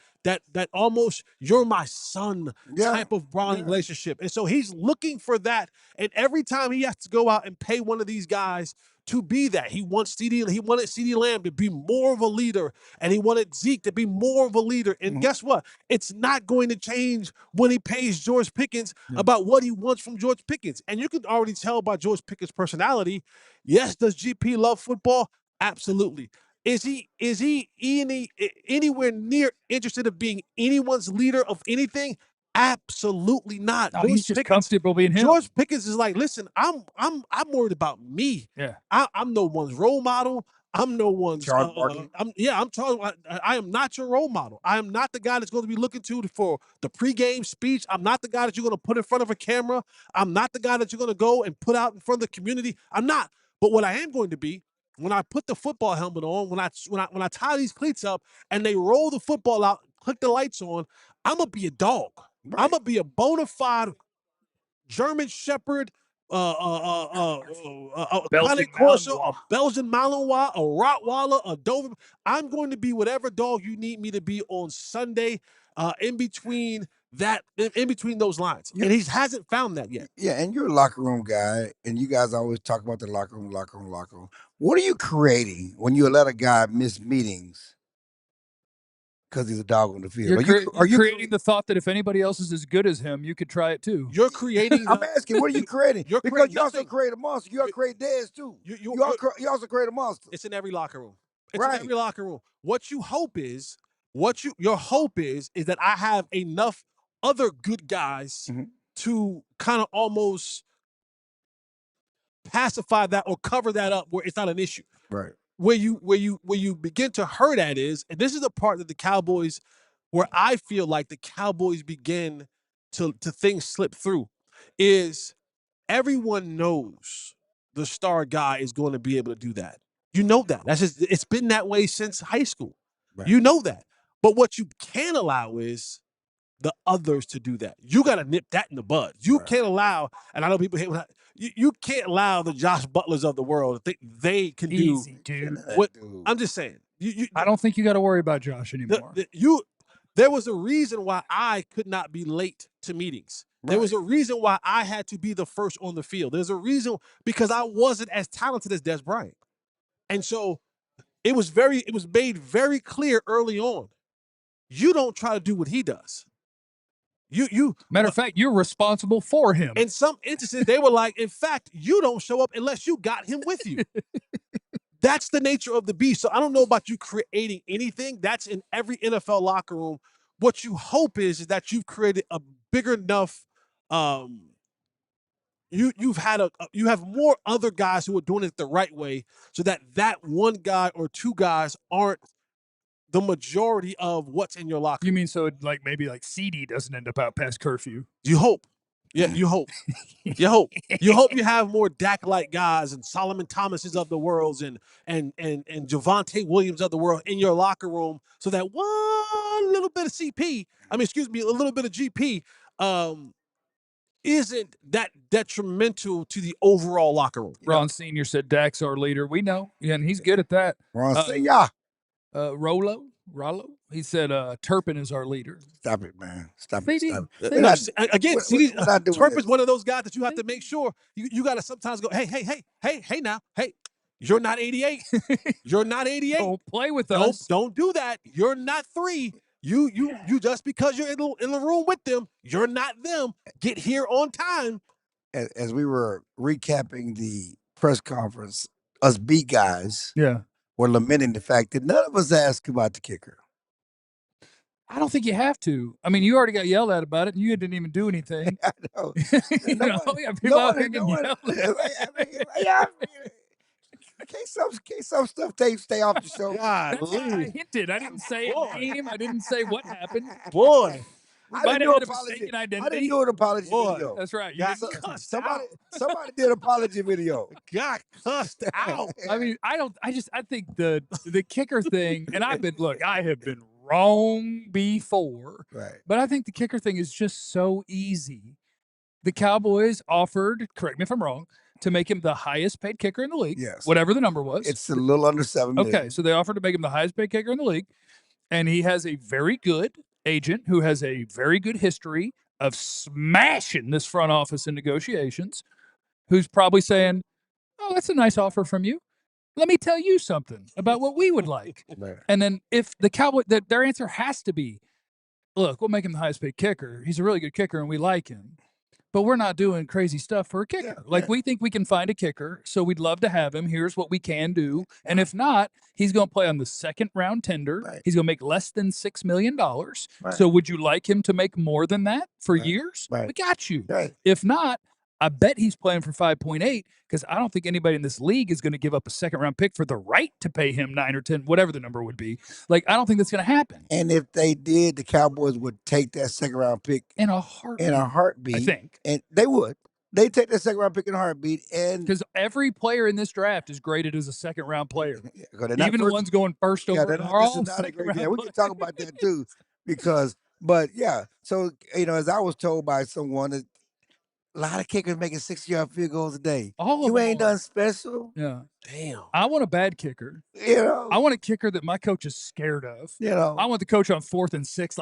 [SPEAKER 2] almost you're my son type of bonding relationship. And so he's looking for that. And every time he has to go out and pay one of these guys to be that, he wanted CeeDee Lamb to be more of a leader, and he wanted Zeke to be more of a leader. And guess what? It's not going to change when he pays George Pickens about what he wants from George Pickens. And you can already tell by George Pickens' personality. Yes, does GP love football? Absolutely. Is he anywhere near interested in being anyone's leader of anything? Absolutely not.
[SPEAKER 1] No, he's just comfortable being him.
[SPEAKER 2] George Pickens is like, listen, I'm worried about me.
[SPEAKER 1] Yeah.
[SPEAKER 2] I'm no one's role model. I'm no one's
[SPEAKER 3] Charles Barkley.
[SPEAKER 2] I am not your role model. I am not the guy that's going to be looking to for the pregame speech. I'm not the guy that you're going to put in front of a camera. I'm not the guy that you're going to go and put out in front of the community. I'm not. But what I am going to be, when I put the football helmet on, when I tie these cleats up and they roll the football out, click the lights on, I'm gonna be a dog. Right. I'm gonna be a bona fide German Shepherd,
[SPEAKER 1] Belgian
[SPEAKER 2] Corso,
[SPEAKER 1] Malinois.
[SPEAKER 2] a Belgian Malinois, a Rottweiler, a Doberman. I'm going to be whatever dog you need me to be on Sunday, in between those lines. And he hasn't found that yet.
[SPEAKER 3] Yeah, and you're a locker room guy, and you guys always talk about the locker room. What are you creating when you let a guy miss meetings because he's a dog on the field?
[SPEAKER 1] Are you creating the thought that if anybody else is as good as him, you could try it too?
[SPEAKER 2] You're creating.
[SPEAKER 3] I'm asking, what are you creating? Because you also
[SPEAKER 2] nothing.
[SPEAKER 3] create a monster. You create Dez too. You also create a monster.
[SPEAKER 2] It's in every locker room.
[SPEAKER 3] It's
[SPEAKER 2] in every locker room. What your hope is that I have enough other good guys to kind of almost pacify that or cover that up where it's not an issue.
[SPEAKER 3] Right.
[SPEAKER 2] Where you begin to hurt at is, and this is the part that the Cowboys, where I feel like the Cowboys begin to things slip through, is everyone knows the star guy is going to be able to do that. You know that. It's been that way since high school. Right. You know that. But what you can't allow is the others to do that. You got to nip that in the bud. You can't allow, and I know people hate you can't allow the Josh Butlers of the world to think they can
[SPEAKER 1] Easy,
[SPEAKER 2] do
[SPEAKER 1] dude.
[SPEAKER 2] what I'm just saying.
[SPEAKER 1] I don't think you got to worry about Josh anymore.
[SPEAKER 2] There was a reason why I could not be late to meetings. There was a reason why I had to be the first on the field. There's a reason because I wasn't as talented as Des Bryant. And so it was made very clear early on. You don't try to do what he does.
[SPEAKER 1] Matter of fact, you're responsible for him.
[SPEAKER 2] In some instances, they were like, in fact, you don't show up unless you got him with you. That's the nature of the beast. So I don't know about you creating anything. That's in every NFL locker room. What you hope is that you've created a big enough. You have more other guys who are doing it the right way, so that one guy or two guys aren't the majority of what's in your locker.
[SPEAKER 1] You mean so like maybe like CD doesn't end up out past curfew?
[SPEAKER 2] You hope. Yeah, you hope. You hope. You hope you have more Dak-like guys and Solomon Thomases of the worlds and Javonte Williams of the world in your locker room, so that one little bit of a little bit of GP isn't that detrimental to the overall locker room.
[SPEAKER 1] Ron Sr. said Dak's our leader. We know, and he's good at that.
[SPEAKER 3] Ron Sr.
[SPEAKER 1] Rollo, he said Turpin is our leader.
[SPEAKER 3] Stop it, man. Stop
[SPEAKER 1] CD.
[SPEAKER 3] it.
[SPEAKER 2] Again, Turpin's one of those guys that you have to make sure you got to sometimes go, hey now, you're not 88. You're not 88.
[SPEAKER 1] Don't play with us.
[SPEAKER 2] Don't do that. You're not 3. You just because you're in the room with them, you're not them. Get here on time.
[SPEAKER 3] As we were recapping the press conference, us B guys were lamenting the fact that none of us asked about the kicker.
[SPEAKER 1] I don't think you have to. I mean, you already got yelled at about it, and you didn't even do anything.
[SPEAKER 3] I know.
[SPEAKER 1] People out here getting yelled at.
[SPEAKER 3] Can't some stuff stay off the show?
[SPEAKER 1] That's how I hinted. I didn't say a name. I didn't say what happened.
[SPEAKER 2] Boy.
[SPEAKER 1] I didn't
[SPEAKER 3] do an apology video.
[SPEAKER 1] That's right.
[SPEAKER 3] Somebody did an apology video.
[SPEAKER 2] Got cussed out.
[SPEAKER 1] I mean, I think the kicker thing, and I have been wrong before.
[SPEAKER 3] Right.
[SPEAKER 1] But I think the kicker thing is just so easy. The Cowboys offered, correct me if I'm wrong, to make him the highest paid kicker in the league.
[SPEAKER 3] Yes.
[SPEAKER 1] Whatever the number was.
[SPEAKER 3] It's a little under $7 million.
[SPEAKER 1] Okay, so they offered to make him the highest paid kicker in the league. And he has a very good agent who has a very good history of smashing this front office in negotiations, who's probably saying, oh, that's a nice offer from you. Let me tell you something about what we would like.
[SPEAKER 3] Right.
[SPEAKER 1] And then if the Cowboys, their answer has to be, look, we'll make him the highest paid kicker. He's a really good kicker and we like him. But we're not doing crazy stuff for a kicker. We think we can find a kicker, so we'd love to have him. Here's what we can do. And if not, he's going to play on the second round tender.
[SPEAKER 3] Right.
[SPEAKER 1] He's going to make less than $6 million.
[SPEAKER 3] Right.
[SPEAKER 1] So would you like him to make more than that for years?
[SPEAKER 3] Right.
[SPEAKER 1] We got you.
[SPEAKER 3] Right.
[SPEAKER 1] If not, I bet he's playing for 5.8 because I don't think anybody in this league is going to give up a second round pick for the right to pay him 9 or 10, whatever the number would be. I don't think that's going to happen.
[SPEAKER 3] And if they did, the Cowboys would take that second round pick
[SPEAKER 1] in a heartbeat.
[SPEAKER 3] I think.
[SPEAKER 1] And
[SPEAKER 3] they would. They take that second round pick in a heartbeat. And
[SPEAKER 1] because every player in this draft is graded as a second round player. Even the
[SPEAKER 3] first,
[SPEAKER 1] ones going first overall.
[SPEAKER 3] We can talk about that too. So, as I was told by someone, a lot of kickers making 60-yard field goals a day. You ain't done special.
[SPEAKER 1] Yeah.
[SPEAKER 2] Damn.
[SPEAKER 1] I want a bad kicker. I want a kicker that my coach is scared of. I want the coach on 4th and 6,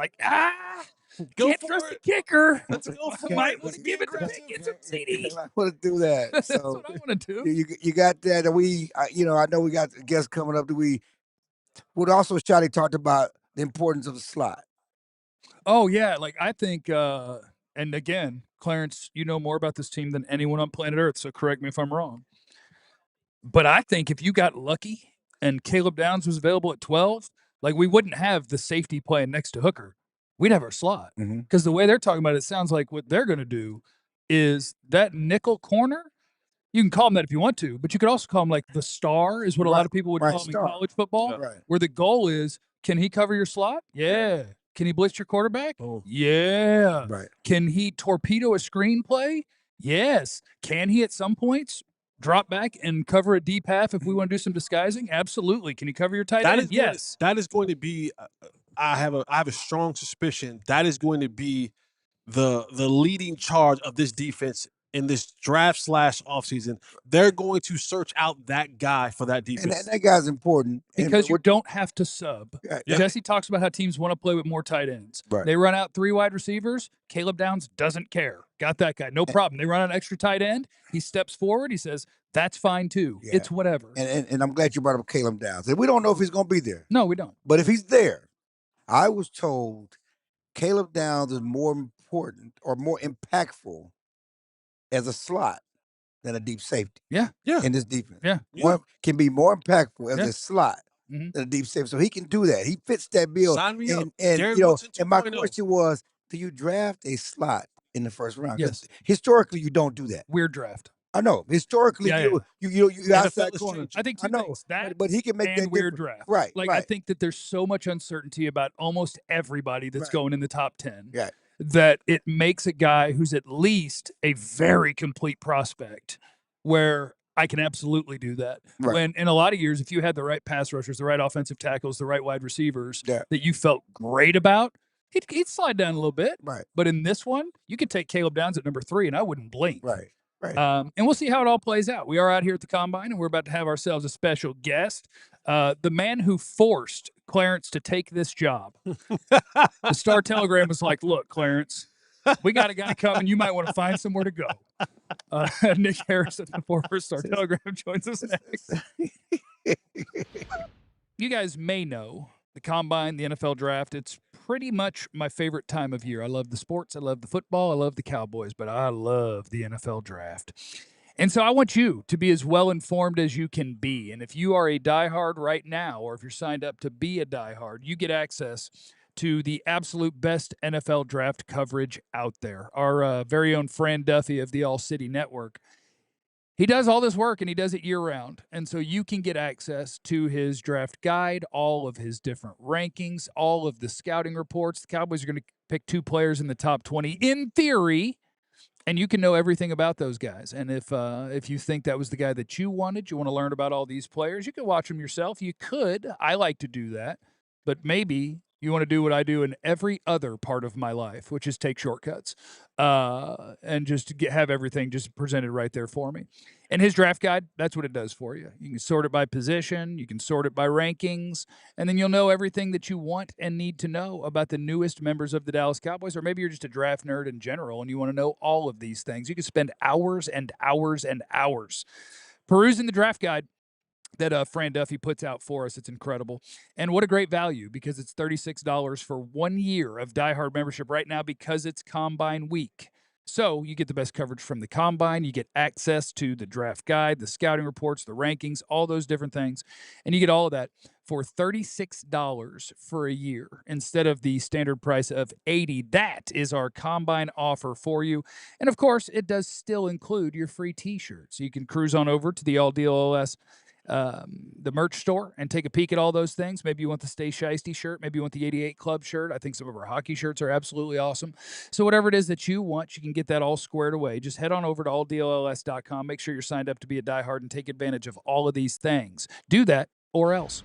[SPEAKER 1] can't trust the kicker.
[SPEAKER 2] Let's go for
[SPEAKER 1] Might want to give it to Pickens and CD.
[SPEAKER 3] I want to do that.
[SPEAKER 1] That's
[SPEAKER 3] So
[SPEAKER 1] what I want to do.
[SPEAKER 3] you got that. And I know we got guests coming up. Would also Schotty talked about the importance of the slot.
[SPEAKER 1] Oh, yeah. I think, and again, Clarence, you know more about this team than anyone on planet Earth, so correct me if I'm wrong. But I think if you got lucky and Caleb Downs was available at 12, we wouldn't have the safety playing next to Hooker. We'd have our slot. Because the way they're talking about it sounds like what they're going to do is that nickel corner, you can call them that if you want to, but you could also call them the star is what a lot of people would call them in college football, where the goal is, can he cover your slot? Yeah. Can he blitz your quarterback?
[SPEAKER 2] Oh.
[SPEAKER 1] Yeah.
[SPEAKER 3] Right.
[SPEAKER 1] Can he torpedo a screenplay? Yes. Can he at some points drop back and cover a deep half if we want to do some disguising? Absolutely. Can he cover your tight end? Yes.
[SPEAKER 2] That is going to be I have a strong suspicion that is going to be the leading charge of this defense in this draft / offseason, they're going to search out that guy for that
[SPEAKER 3] And
[SPEAKER 2] defense.
[SPEAKER 3] that guy's important.
[SPEAKER 1] Because you don't have to sub.
[SPEAKER 3] Yeah.
[SPEAKER 1] Jesse talks about how teams want to play with more tight ends.
[SPEAKER 3] Right.
[SPEAKER 1] They run out 3 wide receivers. Caleb Downs doesn't care. Got that guy. No problem. They run out an extra tight end. He steps forward. He says, that's fine too.
[SPEAKER 3] Yeah.
[SPEAKER 1] It's whatever.
[SPEAKER 3] And I'm glad you brought up Caleb Downs. And we don't know if he's going to be there.
[SPEAKER 1] No, we don't.
[SPEAKER 3] But if he's there, I was told Caleb Downs is more important or more impactful as a slot than a deep safety.
[SPEAKER 1] Yeah.
[SPEAKER 3] In this defense.
[SPEAKER 1] Yeah.
[SPEAKER 3] One can be more impactful as
[SPEAKER 1] Yeah.
[SPEAKER 3] a slot
[SPEAKER 1] Mhm.
[SPEAKER 3] than a deep safety. So he can do that. He fits that bill.
[SPEAKER 2] Sign me up.
[SPEAKER 3] And
[SPEAKER 2] Jared
[SPEAKER 3] you know,
[SPEAKER 2] Woodson
[SPEAKER 3] and my
[SPEAKER 2] 2.0.
[SPEAKER 3] question was, do you draft a slot in the first round? 'Cause
[SPEAKER 1] Yes.
[SPEAKER 3] historically, you don't do that.
[SPEAKER 1] Weird draft.
[SPEAKER 3] I know. Historically,
[SPEAKER 1] Yeah,
[SPEAKER 3] you
[SPEAKER 2] NFL
[SPEAKER 3] outside
[SPEAKER 2] is
[SPEAKER 3] corner.
[SPEAKER 2] changing.
[SPEAKER 1] I think two
[SPEAKER 3] I know,
[SPEAKER 1] things. That
[SPEAKER 3] but he can make
[SPEAKER 1] and
[SPEAKER 3] that
[SPEAKER 1] weird
[SPEAKER 3] difference.
[SPEAKER 1] draft.
[SPEAKER 3] Right.
[SPEAKER 1] Like I
[SPEAKER 3] right.
[SPEAKER 1] think that there's so much uncertainty about almost everybody that's
[SPEAKER 3] Right.
[SPEAKER 1] going in the top 10
[SPEAKER 3] Yeah.
[SPEAKER 1] that it makes a guy who's at least a very complete prospect where I can absolutely do that.
[SPEAKER 3] Right.
[SPEAKER 1] When in a lot of years, if you had the right pass rushers, the right offensive tackles, the right wide receivers
[SPEAKER 3] Yeah.
[SPEAKER 1] that you felt great about, he'd slide down a little bit.
[SPEAKER 3] Right.
[SPEAKER 1] But in this one, you could take Caleb Downs at number 3 and I wouldn't blink.
[SPEAKER 3] Right. Right.
[SPEAKER 1] And we'll see how it all plays out. We are out here at the Combine, and we're about to have ourselves a special guest. The man who forced Clarence to take this job. The Star Telegram was like, look, Clarence, we got a guy coming. You might want to find somewhere to go. Nick Harrison, the former Star Telegram, joins us next. You guys may know the Combine, the NFL Draft. It's pretty much my favorite time of year. I love the sports. I love the football. I love the Cowboys, but I love the NFL Draft. And so I want you to be as well informed as you can be. And if you are a diehard right now, or if you're signed up to be a diehard, you get access to the absolute best NFL draft coverage out there. Our very own Fran Duffy of the ALLCITY Network, he does all this work and he does it year round. And so you can get access to his draft guide, all of his different rankings, all of the scouting reports. The Cowboys are going to pick 2 players in the top 20 in theory, and you can know everything about those guys. And if you think that was the guy that you want to learn about all these players, you can watch them yourself. You could. I like to do that. But maybe you want to do what I do in every other part of my life, which is take shortcuts and just have everything just presented right there for me. And his draft guide, that's what it does for you. You can sort it by position, you can sort it by rankings, and then you'll know everything that you want and need to know about the newest members of the Dallas Cowboys. Or maybe you're just a draft nerd in general and you want to know all of these things. You can spend hours and hours and hours perusing the draft guide that Fran Duffy puts out for us. It's incredible. And what a great value, because it's $36 for 1 year of diehard membership right now because it's Combine Week. So you get the best coverage from the Combine. You get access to the draft guide, the scouting reports, the rankings, all those different things. And you get all of that for $36 for a year instead of the standard price of $80. That is our Combine offer for you. And of course, it does still include your free t-shirt. So you can cruise on over to the DLLS the merch store and take a peek at all those things. Maybe you want the Stay Shiesty shirt. Maybe you want the 88 Club shirt. I think some of our hockey shirts are absolutely awesome. So whatever it is that you want, you can get that all squared away. Just head on over to alldlls.com. Make sure you're signed up to be a diehard and take advantage of all of these things. Do that or else.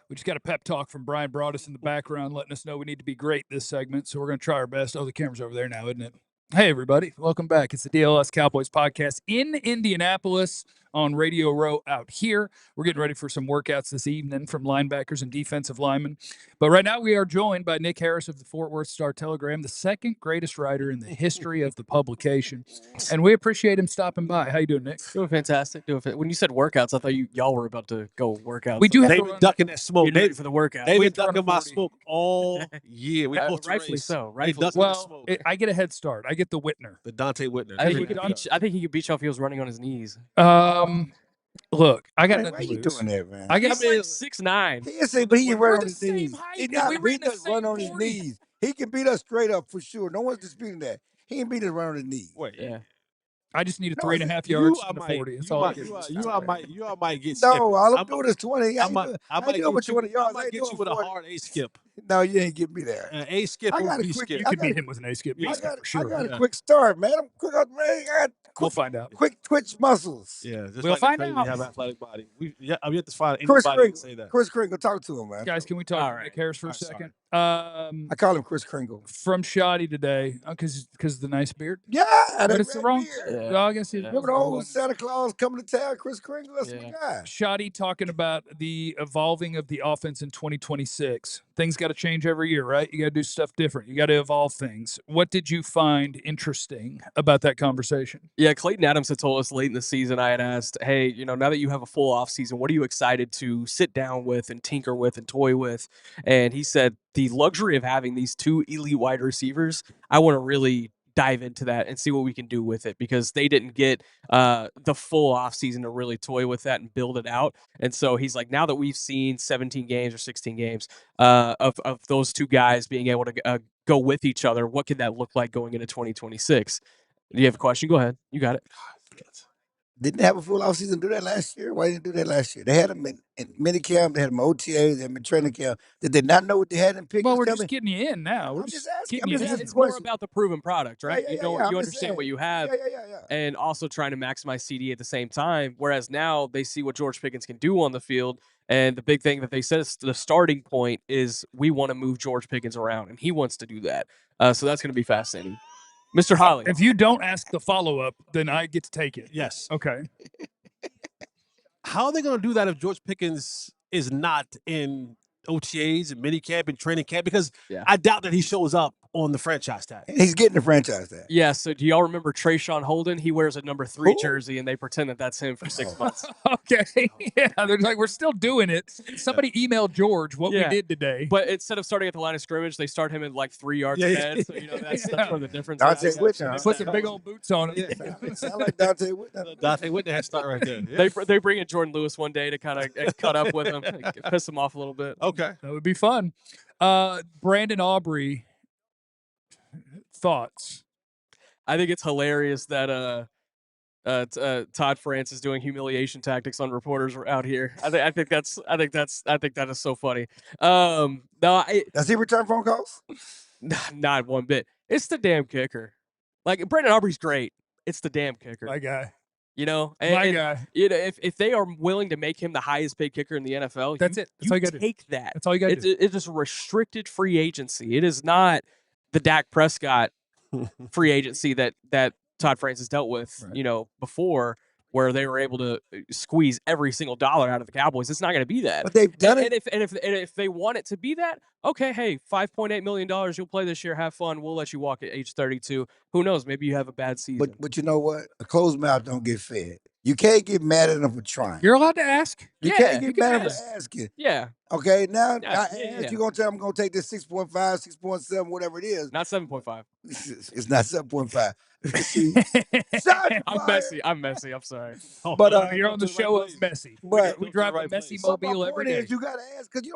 [SPEAKER 1] We just got a pep talk from Brian Broadus in the background letting us know we need to be great this segment. So we're going to try our best. Oh, the camera's over there now, isn't it? Hey, everybody. Welcome back. It's the DLLS Cowboys podcast in Indianapolis on Radio Row out here. We're getting ready for some workouts this evening from linebackers and defensive linemen. But right now we are joined by Nick Harris of the Fort Worth Star-Telegram, the second greatest writer in the history of the publication. And we appreciate him stopping by. How you doing, Nick?
[SPEAKER 5] Doing fantastic. When you said workouts, I thought y'all were about to go workouts.
[SPEAKER 1] We do have
[SPEAKER 2] They've
[SPEAKER 1] to
[SPEAKER 2] been
[SPEAKER 1] run
[SPEAKER 2] ducking that smoke.
[SPEAKER 5] Getting ready for the workout.
[SPEAKER 2] They've
[SPEAKER 1] We've
[SPEAKER 2] been
[SPEAKER 1] run a
[SPEAKER 2] ducking my
[SPEAKER 1] 40.
[SPEAKER 2] smoke all year. We supposed to
[SPEAKER 5] rightfully
[SPEAKER 2] race.
[SPEAKER 5] so.
[SPEAKER 2] They
[SPEAKER 5] Rightfully
[SPEAKER 2] ducking
[SPEAKER 5] so.
[SPEAKER 2] the
[SPEAKER 1] Well,
[SPEAKER 2] smoke.
[SPEAKER 1] I get a head start. I get the Whitner.
[SPEAKER 2] The Dante Whitner.
[SPEAKER 5] I think,
[SPEAKER 1] There
[SPEAKER 5] he
[SPEAKER 1] you
[SPEAKER 5] could beat you off. He was running on his knees.
[SPEAKER 1] Look, I got
[SPEAKER 3] Why
[SPEAKER 1] nothing
[SPEAKER 3] you
[SPEAKER 1] to lose.
[SPEAKER 3] doing that, man?
[SPEAKER 1] I
[SPEAKER 5] He's
[SPEAKER 1] got
[SPEAKER 5] like 6'9".
[SPEAKER 3] He is, but he
[SPEAKER 1] We're
[SPEAKER 3] run
[SPEAKER 1] the
[SPEAKER 3] on his
[SPEAKER 1] same
[SPEAKER 3] knees.
[SPEAKER 1] height,
[SPEAKER 3] He
[SPEAKER 1] and
[SPEAKER 3] not
[SPEAKER 1] we ran
[SPEAKER 3] beat
[SPEAKER 1] the
[SPEAKER 3] us run
[SPEAKER 1] same
[SPEAKER 3] on his
[SPEAKER 1] 40.
[SPEAKER 3] knees. He can beat us straight up for sure. No one's disputing that. He ain't beat us run on his knees.
[SPEAKER 2] Wait.
[SPEAKER 5] Yeah.
[SPEAKER 1] I just need a
[SPEAKER 3] No,
[SPEAKER 1] 3.5
[SPEAKER 2] You
[SPEAKER 1] yards
[SPEAKER 2] I
[SPEAKER 1] and a
[SPEAKER 2] might-
[SPEAKER 1] 40. That's
[SPEAKER 2] you
[SPEAKER 1] all I
[SPEAKER 2] might-
[SPEAKER 1] get.
[SPEAKER 2] you I might get
[SPEAKER 3] No,
[SPEAKER 2] skipping.
[SPEAKER 3] all I'm doing is 20.
[SPEAKER 2] I might
[SPEAKER 3] I do it with 20
[SPEAKER 2] I
[SPEAKER 3] yards. I
[SPEAKER 2] might
[SPEAKER 3] ain't
[SPEAKER 2] get
[SPEAKER 3] doing
[SPEAKER 2] you with a
[SPEAKER 3] 40.
[SPEAKER 2] hard A skip.
[SPEAKER 3] No, you ain't get me there.
[SPEAKER 2] A skip
[SPEAKER 3] I
[SPEAKER 2] or
[SPEAKER 3] got a
[SPEAKER 2] B
[SPEAKER 3] quick-
[SPEAKER 2] skip.
[SPEAKER 1] You
[SPEAKER 3] I
[SPEAKER 1] could
[SPEAKER 3] got
[SPEAKER 1] beat
[SPEAKER 3] a-
[SPEAKER 1] him with an A skip. B
[SPEAKER 3] I
[SPEAKER 1] skip
[SPEAKER 3] got,
[SPEAKER 1] for sure.
[SPEAKER 3] I got
[SPEAKER 2] Yeah.
[SPEAKER 3] a quick start, man. I'm quick. I got
[SPEAKER 1] We'll
[SPEAKER 3] quick,
[SPEAKER 1] find out.
[SPEAKER 3] quick twitch muscles.
[SPEAKER 2] Yeah, just
[SPEAKER 1] We'll
[SPEAKER 2] like
[SPEAKER 1] find
[SPEAKER 2] the crazy
[SPEAKER 1] out.
[SPEAKER 2] have athletic body. I'm yet to find
[SPEAKER 3] Chris
[SPEAKER 2] anybody
[SPEAKER 3] Kringle.
[SPEAKER 2] to say that.
[SPEAKER 3] Chris Kringle, talk to him, man.
[SPEAKER 1] Guys, can we talk
[SPEAKER 5] All
[SPEAKER 1] to
[SPEAKER 5] right.
[SPEAKER 1] Nick Harris for a
[SPEAKER 2] All right, sorry.
[SPEAKER 1] second?
[SPEAKER 3] I call him Chris Kringle.
[SPEAKER 1] From Schotty today, because the nice beard.
[SPEAKER 3] Yeah,
[SPEAKER 1] But
[SPEAKER 3] that
[SPEAKER 1] it's the
[SPEAKER 3] red
[SPEAKER 1] wrong.
[SPEAKER 3] beard.
[SPEAKER 5] Yeah.
[SPEAKER 1] Well, I guess
[SPEAKER 5] Yeah.
[SPEAKER 3] Remember the old Santa Claus coming to town? Chris Kringle, that's my guy.
[SPEAKER 1] Schotty talking about the evolving of the offense in 2026. Things got to change every year, right? You got to do stuff different. You got to evolve things. What did you find interesting about that conversation?
[SPEAKER 5] Yeah, Clayton Adams had told us late in the season, I had asked, hey, now that you have a full off season, what are you excited to sit down with and tinker with and toy with? And he said, the luxury of having these two elite wide receivers, I want to really dive into that and see what we can do with it, because they didn't get the full off season to really toy with that and build it out. And so he's like, now that we've seen 17 games or 16 games of those two guys being able to go with each other, what could that look like going into 2026? Do you have a question? Go ahead. You got it.
[SPEAKER 3] Didn't they have a full offseason do that last year? Why didn't they do that last year? They had them in minicamp, they had them OTAs, they had them in training camp. Did they not know what they had in Pickens
[SPEAKER 1] Well, we're
[SPEAKER 3] coming?
[SPEAKER 1] just getting you in now. We're
[SPEAKER 3] I'm just asking.
[SPEAKER 1] getting
[SPEAKER 3] I'm
[SPEAKER 1] you
[SPEAKER 3] just
[SPEAKER 1] in.
[SPEAKER 3] asking
[SPEAKER 5] It's
[SPEAKER 3] a
[SPEAKER 5] more
[SPEAKER 3] question.
[SPEAKER 5] about the proven product, right?
[SPEAKER 3] Yeah,
[SPEAKER 5] You know,
[SPEAKER 3] I'm
[SPEAKER 5] you
[SPEAKER 3] just
[SPEAKER 5] understand
[SPEAKER 3] saying.
[SPEAKER 5] what you have,
[SPEAKER 3] Yeah.
[SPEAKER 5] and also trying to maximize CD at the same time. Whereas now they see what George Pickens can do on the field, and the big thing that they said is the starting point is we want to move George Pickens around, and he wants to do that. So that's going to be fascinating. Mr. Holly.
[SPEAKER 1] If you don't ask the follow up, then I get to take it.
[SPEAKER 2] Yes.
[SPEAKER 1] Okay.
[SPEAKER 2] How are they going to do that if George Pickens is not in OTAs and minicamp and training camp? Because
[SPEAKER 5] Yeah.
[SPEAKER 2] I doubt that he shows up on the franchise tag.
[SPEAKER 3] And he's getting the franchise tag.
[SPEAKER 5] Yeah, so do y'all remember Trayshawn Holden? He wears a number 3
[SPEAKER 3] Who?
[SPEAKER 5] jersey, and they pretend that that's him for 6 months.
[SPEAKER 1] Okay. Yeah. They're like, we're still doing it. Somebody emailed George what
[SPEAKER 5] Yeah.
[SPEAKER 1] we did today.
[SPEAKER 5] But instead of starting at the line of scrimmage, they start him at like 3 yards
[SPEAKER 2] Yeah, yeah.
[SPEAKER 5] ahead. So, that's where the difference
[SPEAKER 3] Dante
[SPEAKER 5] is.
[SPEAKER 3] Whitner, huh?
[SPEAKER 1] Put some big old boots on him.
[SPEAKER 3] Sound like Dante Whitner.
[SPEAKER 2] Dante Whitner has to start right there. Yeah.
[SPEAKER 5] They bring in Jordan Lewis one day to kind of cut up with him, piss him off a little bit.
[SPEAKER 2] Okay.
[SPEAKER 1] That would be fun. Brandon Aubrey, thoughts?
[SPEAKER 5] I think it's hilarious that Todd France is doing humiliation tactics on reporters out here. I think that is so funny. No,
[SPEAKER 3] Does he return phone calls?
[SPEAKER 5] not one bit. It's the damn kicker. Like, Brandon Aubrey's great. It's the damn kicker.
[SPEAKER 1] My guy.
[SPEAKER 5] And,
[SPEAKER 1] My guy.
[SPEAKER 5] if they are willing to make him the highest paid kicker in the NFL,
[SPEAKER 1] That's it. That's all you gotta do.
[SPEAKER 5] take that.
[SPEAKER 1] That's all you got to do.
[SPEAKER 5] It is a restricted free agency. It is not the Dak Prescott free agency that Todd France has dealt with,
[SPEAKER 1] Right.
[SPEAKER 5] before, where they were able to squeeze every single dollar out of the Cowboys. It's not going to be that.
[SPEAKER 3] But they've done it.
[SPEAKER 5] And if they want it to be that, okay, hey, $5.8 million, you'll play this year, have fun. We'll let you walk at age 32. Who knows? Maybe you have a bad season.
[SPEAKER 3] But you know what? A closed mouth don't get fed. You can't get mad at them for trying.
[SPEAKER 1] You're allowed to ask.
[SPEAKER 3] You
[SPEAKER 5] Yeah,
[SPEAKER 3] can't
[SPEAKER 5] you
[SPEAKER 3] get
[SPEAKER 5] can
[SPEAKER 3] mad at them
[SPEAKER 5] ask.
[SPEAKER 3] for asking.
[SPEAKER 5] Yeah,
[SPEAKER 3] Okay, now
[SPEAKER 5] Yeah,
[SPEAKER 3] I asked
[SPEAKER 5] yeah.
[SPEAKER 3] you gonna tell them I'm gonna take this 6.5, 6.7, whatever it is.
[SPEAKER 5] not 7.5.
[SPEAKER 3] It's not 7.5. Shot
[SPEAKER 5] I'm
[SPEAKER 3] fired.
[SPEAKER 5] messy. I'm sorry.
[SPEAKER 3] But
[SPEAKER 1] You're on the
[SPEAKER 2] to the right
[SPEAKER 1] show
[SPEAKER 2] place.
[SPEAKER 1] of messy.
[SPEAKER 3] But-
[SPEAKER 1] We drive a
[SPEAKER 2] right
[SPEAKER 1] messy
[SPEAKER 2] place.
[SPEAKER 3] But my
[SPEAKER 1] mobile every
[SPEAKER 3] point
[SPEAKER 1] day.
[SPEAKER 3] is, you gotta ask because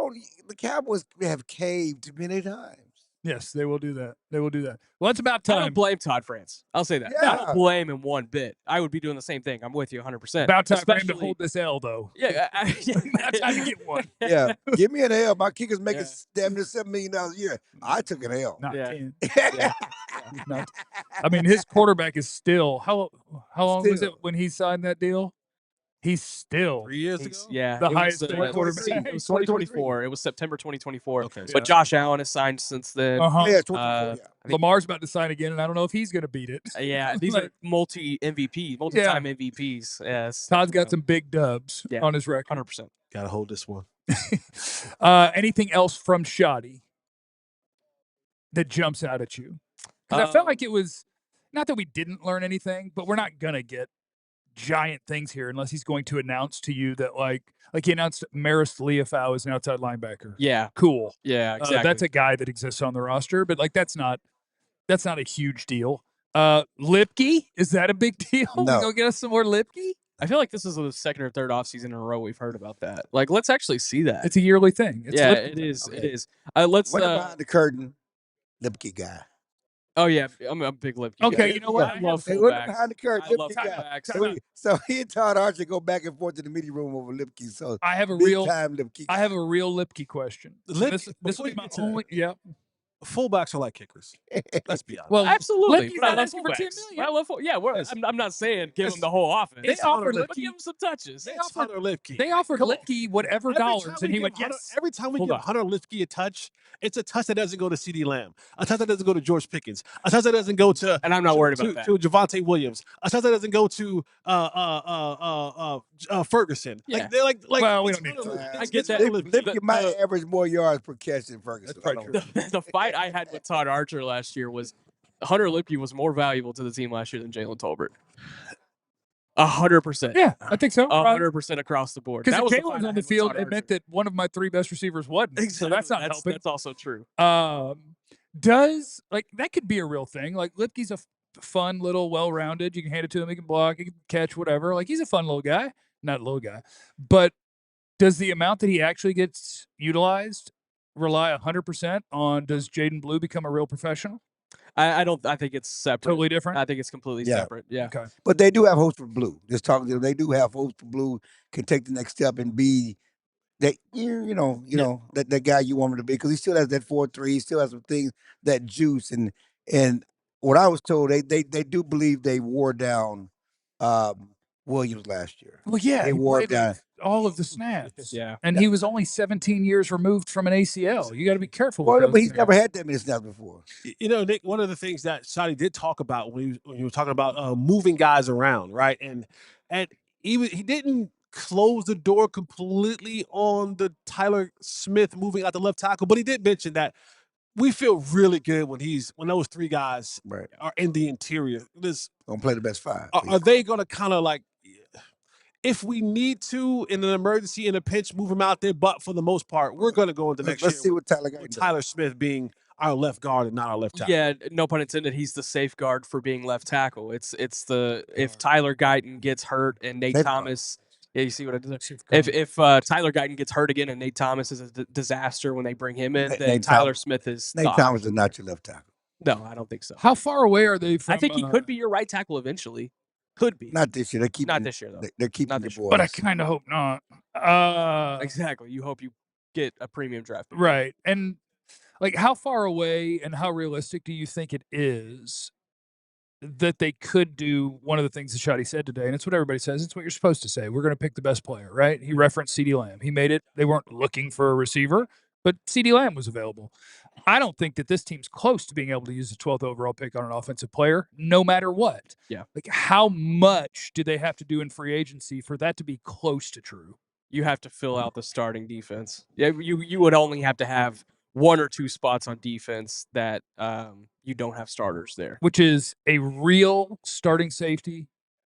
[SPEAKER 3] the Cowboys have caved many times.
[SPEAKER 1] Yes, they will do that. They will do that. Well, it's about
[SPEAKER 5] I don't
[SPEAKER 1] time.
[SPEAKER 5] blame Todd France. I'll say that. I
[SPEAKER 3] Yeah.
[SPEAKER 5] don't blame him one bit. I would be doing the same thing. I'm with you 100%.
[SPEAKER 1] About time for him to
[SPEAKER 5] Especially-
[SPEAKER 1] hold this L, though.
[SPEAKER 5] Yeah,
[SPEAKER 1] About time to get one.
[SPEAKER 3] Yeah, give me an L. My kicker's making
[SPEAKER 5] Yeah.
[SPEAKER 3] damn near $7 million a year. I took an L.
[SPEAKER 1] Not
[SPEAKER 5] Yeah.
[SPEAKER 1] 10.
[SPEAKER 5] Yeah.
[SPEAKER 1] Not, I mean, his quarterback is still how long was it
[SPEAKER 3] Still.
[SPEAKER 1] when he signed that deal? He's still
[SPEAKER 2] 3 years ago?
[SPEAKER 5] Yeah,
[SPEAKER 1] The
[SPEAKER 5] it was,
[SPEAKER 1] highest paid
[SPEAKER 3] quarterback.
[SPEAKER 5] It was 2024. It was September 2024.
[SPEAKER 2] Okay.
[SPEAKER 5] But Josh Allen has signed since then.
[SPEAKER 1] uh-huh.
[SPEAKER 3] Yeah, 24,
[SPEAKER 5] Uh,
[SPEAKER 3] yeah.
[SPEAKER 5] I think-
[SPEAKER 1] Lamar's about to sign again, and I don't know if he's going to beat it.
[SPEAKER 5] Yeah, these
[SPEAKER 1] Like-
[SPEAKER 5] are multi-time MVPs. Yes,
[SPEAKER 1] Todd's got some big dubs
[SPEAKER 5] Yeah.
[SPEAKER 1] on his record.
[SPEAKER 5] 100%.
[SPEAKER 2] Gotta hold this one.
[SPEAKER 1] Anything else from Schotty that jumps out at you? Because I felt like it was not that we didn't learn anything, but we're not gonna get giant things here unless he's going to announce to you that like he announced Marist Leafau is an outside linebacker.
[SPEAKER 5] Yeah,
[SPEAKER 1] Cool.
[SPEAKER 5] yeah, exactly.
[SPEAKER 1] That's a guy that exists on the roster, but like that's not a huge deal. Lipke, is that a big deal?
[SPEAKER 3] No.
[SPEAKER 1] We go get us some more Lipke?
[SPEAKER 5] I feel like this is the second or third offseason in a row we've heard about that. Like, let's actually see that.
[SPEAKER 1] It's a yearly thing. It's
[SPEAKER 5] yeah,
[SPEAKER 1] Lipke
[SPEAKER 5] it
[SPEAKER 1] time.
[SPEAKER 5] is.
[SPEAKER 3] Okay.
[SPEAKER 5] It is. Let's.
[SPEAKER 3] What behind the curtain? Lipke guy.
[SPEAKER 5] Oh yeah, I'm a big Lipke guy.
[SPEAKER 1] Okay, you know what?
[SPEAKER 5] I love
[SPEAKER 3] Hey, what
[SPEAKER 5] fullbacks.
[SPEAKER 3] behind the curtain?
[SPEAKER 5] I love
[SPEAKER 3] Lipke guy.
[SPEAKER 5] fullbacks.
[SPEAKER 3] So he and Todd Archer go back and forth in the media room over Lipke. So
[SPEAKER 1] I have a
[SPEAKER 3] big
[SPEAKER 1] real
[SPEAKER 3] time Lipke.
[SPEAKER 1] I have a real Lipke question. So this
[SPEAKER 2] Before
[SPEAKER 1] will be
[SPEAKER 2] you
[SPEAKER 1] my
[SPEAKER 2] get to
[SPEAKER 1] only. Yeah.
[SPEAKER 2] fullbacks are like kickers. Let's be honest.
[SPEAKER 1] Well,
[SPEAKER 5] Absolutely,
[SPEAKER 1] Lipke's
[SPEAKER 5] but I
[SPEAKER 1] not
[SPEAKER 5] love
[SPEAKER 1] asking for $10
[SPEAKER 5] fullbacks.
[SPEAKER 1] million.
[SPEAKER 5] I love yeah.
[SPEAKER 2] Yes.
[SPEAKER 5] I'm not saying give him
[SPEAKER 2] It's-
[SPEAKER 5] the whole offense.
[SPEAKER 1] They
[SPEAKER 2] It's Hunter
[SPEAKER 1] offered
[SPEAKER 2] Lipke.
[SPEAKER 5] but give him some touches.
[SPEAKER 1] They
[SPEAKER 2] It's
[SPEAKER 1] offered
[SPEAKER 2] Hunter Lipke.
[SPEAKER 1] They offered
[SPEAKER 2] Come on.
[SPEAKER 1] Lipke whatever
[SPEAKER 2] Every time
[SPEAKER 1] dollars,
[SPEAKER 2] we
[SPEAKER 1] and he
[SPEAKER 2] give
[SPEAKER 1] went
[SPEAKER 2] Hunter-
[SPEAKER 1] yes.
[SPEAKER 2] Every time we
[SPEAKER 5] Hold
[SPEAKER 2] give
[SPEAKER 5] on.
[SPEAKER 2] Hunter Lipke a touch, it's a touch that doesn't go to CeeDee Lamb, a touch that doesn't go to George Pickens, a touch that doesn't go to
[SPEAKER 5] And I'm not worried about that.
[SPEAKER 2] to Javonte Williams, a touch that doesn't go to Ferguson.
[SPEAKER 5] Yeah.
[SPEAKER 2] Like they're like
[SPEAKER 1] Well, we
[SPEAKER 2] it's
[SPEAKER 1] don't need
[SPEAKER 2] Hunter
[SPEAKER 1] to-
[SPEAKER 2] Lipke.
[SPEAKER 5] I
[SPEAKER 2] It's
[SPEAKER 5] get that.
[SPEAKER 2] Hunter Lipke.
[SPEAKER 3] Lipke might average more yards per catch than Ferguson.
[SPEAKER 1] That's probably true.
[SPEAKER 5] The fight I had with Todd Archer last year was Hunter Lipke was more valuable to the team last year than Jalen Tolbert. 100%.
[SPEAKER 1] Yeah, I think so.
[SPEAKER 5] 100% across the board.
[SPEAKER 1] Because
[SPEAKER 5] That
[SPEAKER 1] if
[SPEAKER 5] was the
[SPEAKER 1] Jalen
[SPEAKER 5] fight
[SPEAKER 1] was
[SPEAKER 5] I
[SPEAKER 1] on
[SPEAKER 5] had
[SPEAKER 1] the
[SPEAKER 5] with
[SPEAKER 1] field,
[SPEAKER 5] Todd
[SPEAKER 1] it meant
[SPEAKER 5] Archer.
[SPEAKER 1] that one of my three best receivers wasn't. So that's not helping.
[SPEAKER 5] That's also true.
[SPEAKER 1] Does like that could be a real thing? Like Lipke's a fun little, well-rounded. You can hand it to him. He can block. He can catch. Whatever. Like he's a fun little guy. Not a little guy, but does the amount that he actually gets utilized rely 100% on? Does Jaden Blue become a real professional?
[SPEAKER 5] I don't. I think it's separate.
[SPEAKER 1] Totally different.
[SPEAKER 5] I think it's completely
[SPEAKER 3] Yeah.
[SPEAKER 5] separate. Yeah.
[SPEAKER 1] Okay.
[SPEAKER 3] But they do have hopes for Blue. Just talking to them, they do have hopes for Blue can take the next step and be that you know that guy you want him to be, because he still has that 4.3. He still has some things, that juice, and what I was told, they do believe they wore down Williams last year.
[SPEAKER 1] Well, yeah,
[SPEAKER 3] They
[SPEAKER 1] he
[SPEAKER 3] wore
[SPEAKER 1] played
[SPEAKER 3] down.
[SPEAKER 1] all of the snaps.
[SPEAKER 5] Yeah.
[SPEAKER 1] And he was only 17 years removed from an ACL. You got to be careful.
[SPEAKER 3] Well,
[SPEAKER 1] with
[SPEAKER 3] but
[SPEAKER 1] those
[SPEAKER 3] he's
[SPEAKER 1] snaps.
[SPEAKER 3] never had that many snaps before.
[SPEAKER 2] You know, Nick, one of the things that Schotty did talk about when he was talking about moving guys around, right? And he didn't close the door completely on the Tyler Smith moving out the left tackle, but he did mention that we feel really good when those three guys
[SPEAKER 3] Right.
[SPEAKER 2] are in the interior.
[SPEAKER 3] Gonna play the best five.
[SPEAKER 2] Are they going to kind of like, if we need to in an emergency, in a pinch, move him out there? But for the most part, we're going to go into next
[SPEAKER 3] Let's
[SPEAKER 2] year
[SPEAKER 3] see what Tyler got.
[SPEAKER 2] with Tyler Smith being our left guard and not our left tackle.
[SPEAKER 5] Yeah, no pun intended. He's the safeguard for being left tackle. It's if Tyler Guyton gets hurt and Nate
[SPEAKER 3] Safeguard.
[SPEAKER 5] Thomas. Yeah, you see what I did there? If Tyler Guyton gets hurt again and Nate Thomas is a disaster when they bring him in, then
[SPEAKER 3] Nate
[SPEAKER 5] Tyler
[SPEAKER 3] Thomas.
[SPEAKER 5] Smith is
[SPEAKER 3] Nate
[SPEAKER 5] the
[SPEAKER 3] Thomas
[SPEAKER 5] option.
[SPEAKER 3] is not your left tackle.
[SPEAKER 5] No, I don't think so.
[SPEAKER 1] How far away are they from?
[SPEAKER 5] I think he could be your right tackle eventually. Could be.
[SPEAKER 3] Not this year. They're keeping.
[SPEAKER 5] Not this year, though.
[SPEAKER 3] They're keeping
[SPEAKER 5] Not
[SPEAKER 3] the
[SPEAKER 5] this year.
[SPEAKER 3] boys.
[SPEAKER 1] But I kind of hope not.
[SPEAKER 5] Exactly. You hope you get a premium draft pick.
[SPEAKER 1] Right. And like, how far away and how realistic do you think it is that they could do one of the things that Schotty said today? And it's what everybody says. It's what you're supposed to say. We're going to pick the best player, right? He referenced CeeDee Lamb. He made it. They weren't looking for a receiver, but CeeDee Lamb was available. I don't think that this team's close to being able to use the 12th overall pick on an offensive player, no matter what.
[SPEAKER 5] Yeah.
[SPEAKER 1] Like, how much do they have to do in free agency for that to be close to true?
[SPEAKER 5] You have to fill out the starting defense. Yeah, you would only have to have one or two spots on defense that you don't have starters there.
[SPEAKER 1] Which is a real starting safety,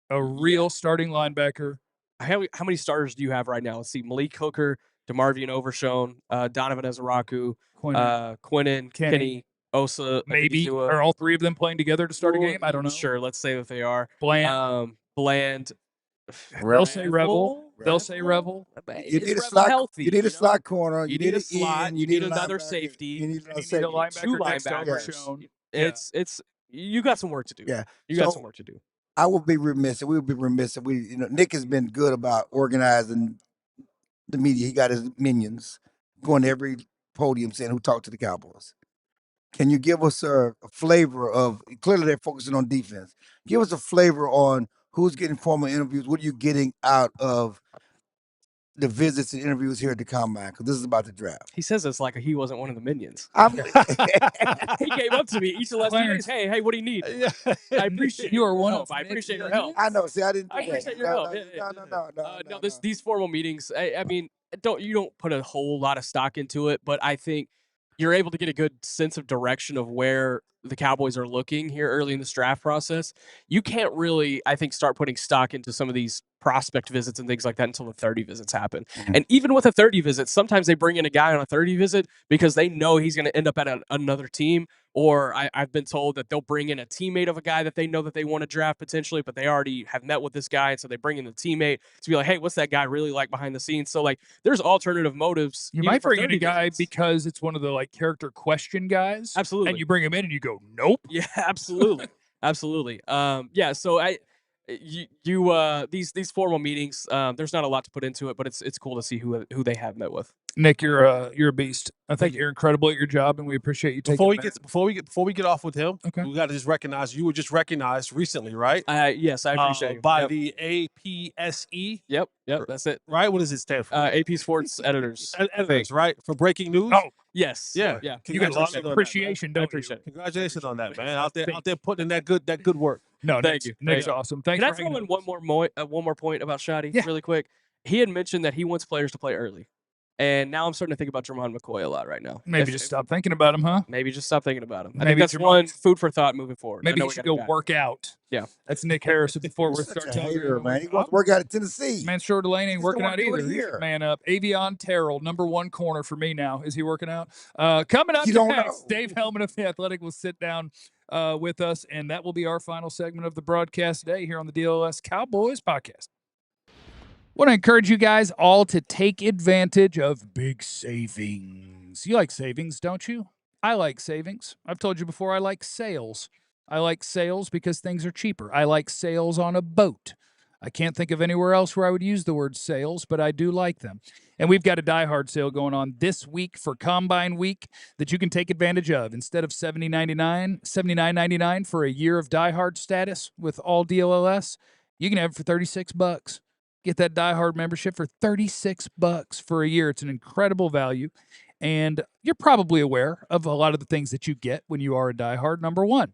[SPEAKER 1] a real starting linebacker.
[SPEAKER 5] How many starters do you have right now? Let's see. Malik Hooker, DeMarvion Overshown, Donovan Ezeraku, Quinnen, Kenny, Osa,
[SPEAKER 1] Maybe
[SPEAKER 5] Adizua.
[SPEAKER 1] are all three of them playing together to start a game? I don't know.
[SPEAKER 5] Sure, let's say that they are.
[SPEAKER 1] Bland.
[SPEAKER 5] Bland.
[SPEAKER 1] They'll say Revel. They'll say Revel.
[SPEAKER 3] You
[SPEAKER 5] Is
[SPEAKER 3] need a
[SPEAKER 5] Revel
[SPEAKER 3] slot.
[SPEAKER 5] healthy,
[SPEAKER 3] You need a
[SPEAKER 5] know?
[SPEAKER 3] slot corner.
[SPEAKER 5] You need a slot.
[SPEAKER 3] end,
[SPEAKER 5] You need
[SPEAKER 3] a
[SPEAKER 5] another
[SPEAKER 3] linebacker,
[SPEAKER 5] safety.
[SPEAKER 3] You need
[SPEAKER 1] And
[SPEAKER 3] another
[SPEAKER 1] you need a
[SPEAKER 3] safety.
[SPEAKER 1] linebacker
[SPEAKER 5] Two
[SPEAKER 1] next to
[SPEAKER 5] linebackers.
[SPEAKER 1] Overshown.
[SPEAKER 5] It's you got some work to do.
[SPEAKER 3] Yeah.
[SPEAKER 5] You got
[SPEAKER 3] So-
[SPEAKER 5] some work to do.
[SPEAKER 3] I would be remiss, and we would be remiss if Nick has been good about organizing the media. He got his minions going to every podium saying who talked to the Cowboys. Can you give us a flavor of, clearly they're focusing on defense. Give us a flavor on who's getting formal interviews. What are you getting out of the visits and interviews here at the Combine? Because this is about the draft.
[SPEAKER 5] He says it's like he wasn't one of the minions. He came up to me each of the last few days.
[SPEAKER 1] Clarence.
[SPEAKER 5] Hey, what do you need? I appreciate
[SPEAKER 1] You are one
[SPEAKER 5] your
[SPEAKER 1] of
[SPEAKER 5] help. I
[SPEAKER 1] Nick's
[SPEAKER 5] appreciate your help.
[SPEAKER 3] I know. See, I didn't do
[SPEAKER 5] I
[SPEAKER 3] that.
[SPEAKER 5] appreciate your
[SPEAKER 3] No,
[SPEAKER 5] help.
[SPEAKER 3] no,
[SPEAKER 5] Yeah, yeah.
[SPEAKER 3] no,
[SPEAKER 5] No, these formal meetings. I mean, you don't put a whole lot of stock into it, but I think you're able to get a good sense of direction of where the Cowboys are looking here early in this draft process. You can't really, I think, start putting stock into some of these prospect visits and things like that until the 30 visits happen.
[SPEAKER 3] Mhm.
[SPEAKER 5] And even with a 30 visit, sometimes they bring in a guy on a 30 visit because they know he's going to end up at another team. Or I've been told that they'll bring in a teammate of a guy that they know that they want to draft potentially, but they already have met with this guy. And so they bring in the teammate to be like, hey, what's that guy really like behind the scenes? So, like, there's alternative motives.
[SPEAKER 1] You
[SPEAKER 5] even
[SPEAKER 1] might
[SPEAKER 5] for
[SPEAKER 1] bring in a
[SPEAKER 5] 30
[SPEAKER 1] guy
[SPEAKER 5] visits.
[SPEAKER 1] because it's one of the like character question guys.
[SPEAKER 5] Absolutely.
[SPEAKER 1] And you bring him in and you go, go, nope.
[SPEAKER 5] Yeah, absolutely. Absolutely. Yeah, so these formal meetings, there's not a lot to put into it, but it's cool to see who they have met with.
[SPEAKER 1] Nick, you're a beast. I think you're incredible at your job, and we appreciate you taking.
[SPEAKER 2] Before we get off with him,
[SPEAKER 1] Okay.
[SPEAKER 2] we got to just recognize you were just recognized recently, right?
[SPEAKER 5] Yes, I appreciate you.
[SPEAKER 2] By
[SPEAKER 5] Yep.
[SPEAKER 2] the APSE.
[SPEAKER 5] Yep, that's it.
[SPEAKER 2] Right? What does it stand for?
[SPEAKER 5] AP Sports Editors.
[SPEAKER 2] Editors, right? For breaking news.
[SPEAKER 1] Oh,
[SPEAKER 5] Yes.
[SPEAKER 2] Yeah.
[SPEAKER 5] Yeah.
[SPEAKER 1] you get a lot
[SPEAKER 2] Congratulations
[SPEAKER 1] of
[SPEAKER 2] on that, man.
[SPEAKER 1] appreciation,
[SPEAKER 5] I
[SPEAKER 1] don't
[SPEAKER 5] appreciate it.
[SPEAKER 2] Congratulations on that, man. Out there putting in that good work.
[SPEAKER 1] No,
[SPEAKER 5] Thank you.
[SPEAKER 1] Nick's
[SPEAKER 5] Thank you.
[SPEAKER 1] awesome. Thanks
[SPEAKER 5] Can I
[SPEAKER 1] for
[SPEAKER 5] throw
[SPEAKER 1] hanging
[SPEAKER 5] in
[SPEAKER 1] out.
[SPEAKER 5] one more point about Schotty
[SPEAKER 1] Yeah.
[SPEAKER 5] really quick? He had mentioned that he wants players to play early. And now I'm starting to think about Jermon McCoy a lot right now.
[SPEAKER 1] Maybe just stop thinking about him, huh?
[SPEAKER 5] Maybe just stop thinking about him. I
[SPEAKER 1] Maybe
[SPEAKER 5] think that's
[SPEAKER 1] Jermon-
[SPEAKER 5] one food for thought moving forward.
[SPEAKER 1] Maybe
[SPEAKER 5] I know
[SPEAKER 1] he
[SPEAKER 5] we
[SPEAKER 1] should
[SPEAKER 5] got a
[SPEAKER 1] go
[SPEAKER 5] guy.
[SPEAKER 1] work out.
[SPEAKER 5] Yeah.
[SPEAKER 1] That's Nick Harris at the Fort
[SPEAKER 3] You're
[SPEAKER 1] Worth
[SPEAKER 3] such a
[SPEAKER 1] Star
[SPEAKER 3] hater,
[SPEAKER 1] Telegram.
[SPEAKER 3] man. He wants to work out at Tennessee.
[SPEAKER 1] Man, Short Delane ain't
[SPEAKER 3] Just
[SPEAKER 1] working
[SPEAKER 3] don't
[SPEAKER 1] out
[SPEAKER 3] wanna do it
[SPEAKER 1] either. He's
[SPEAKER 3] here.
[SPEAKER 1] man up. Avion Terrell, #1 corner for me now. Is he working out? Coming up
[SPEAKER 3] You don't
[SPEAKER 1] next,
[SPEAKER 3] know.
[SPEAKER 1] Dave Helman of The Athletic will sit down with us, and that will be our final segment of the broadcast today here on the DLLS Cowboys podcast. Want to encourage you guys all to take advantage of big savings. You like savings, don't you? I like savings. I've told you before, I like sales. I like sales because things are cheaper. I like sales on a boat. I can't think of anywhere else where I would use the word sales, but I do like them. And we've got a Die Hard sale going on this week for Combine Week that you can take advantage of. Instead of $79.99 for a year of Die Hard status with all DLLS, you can have it for $36. Get that Die Hard membership for $36 for a year. It's an incredible value. And you're probably aware of a lot of the things that you get when you are a Die Hard. #1,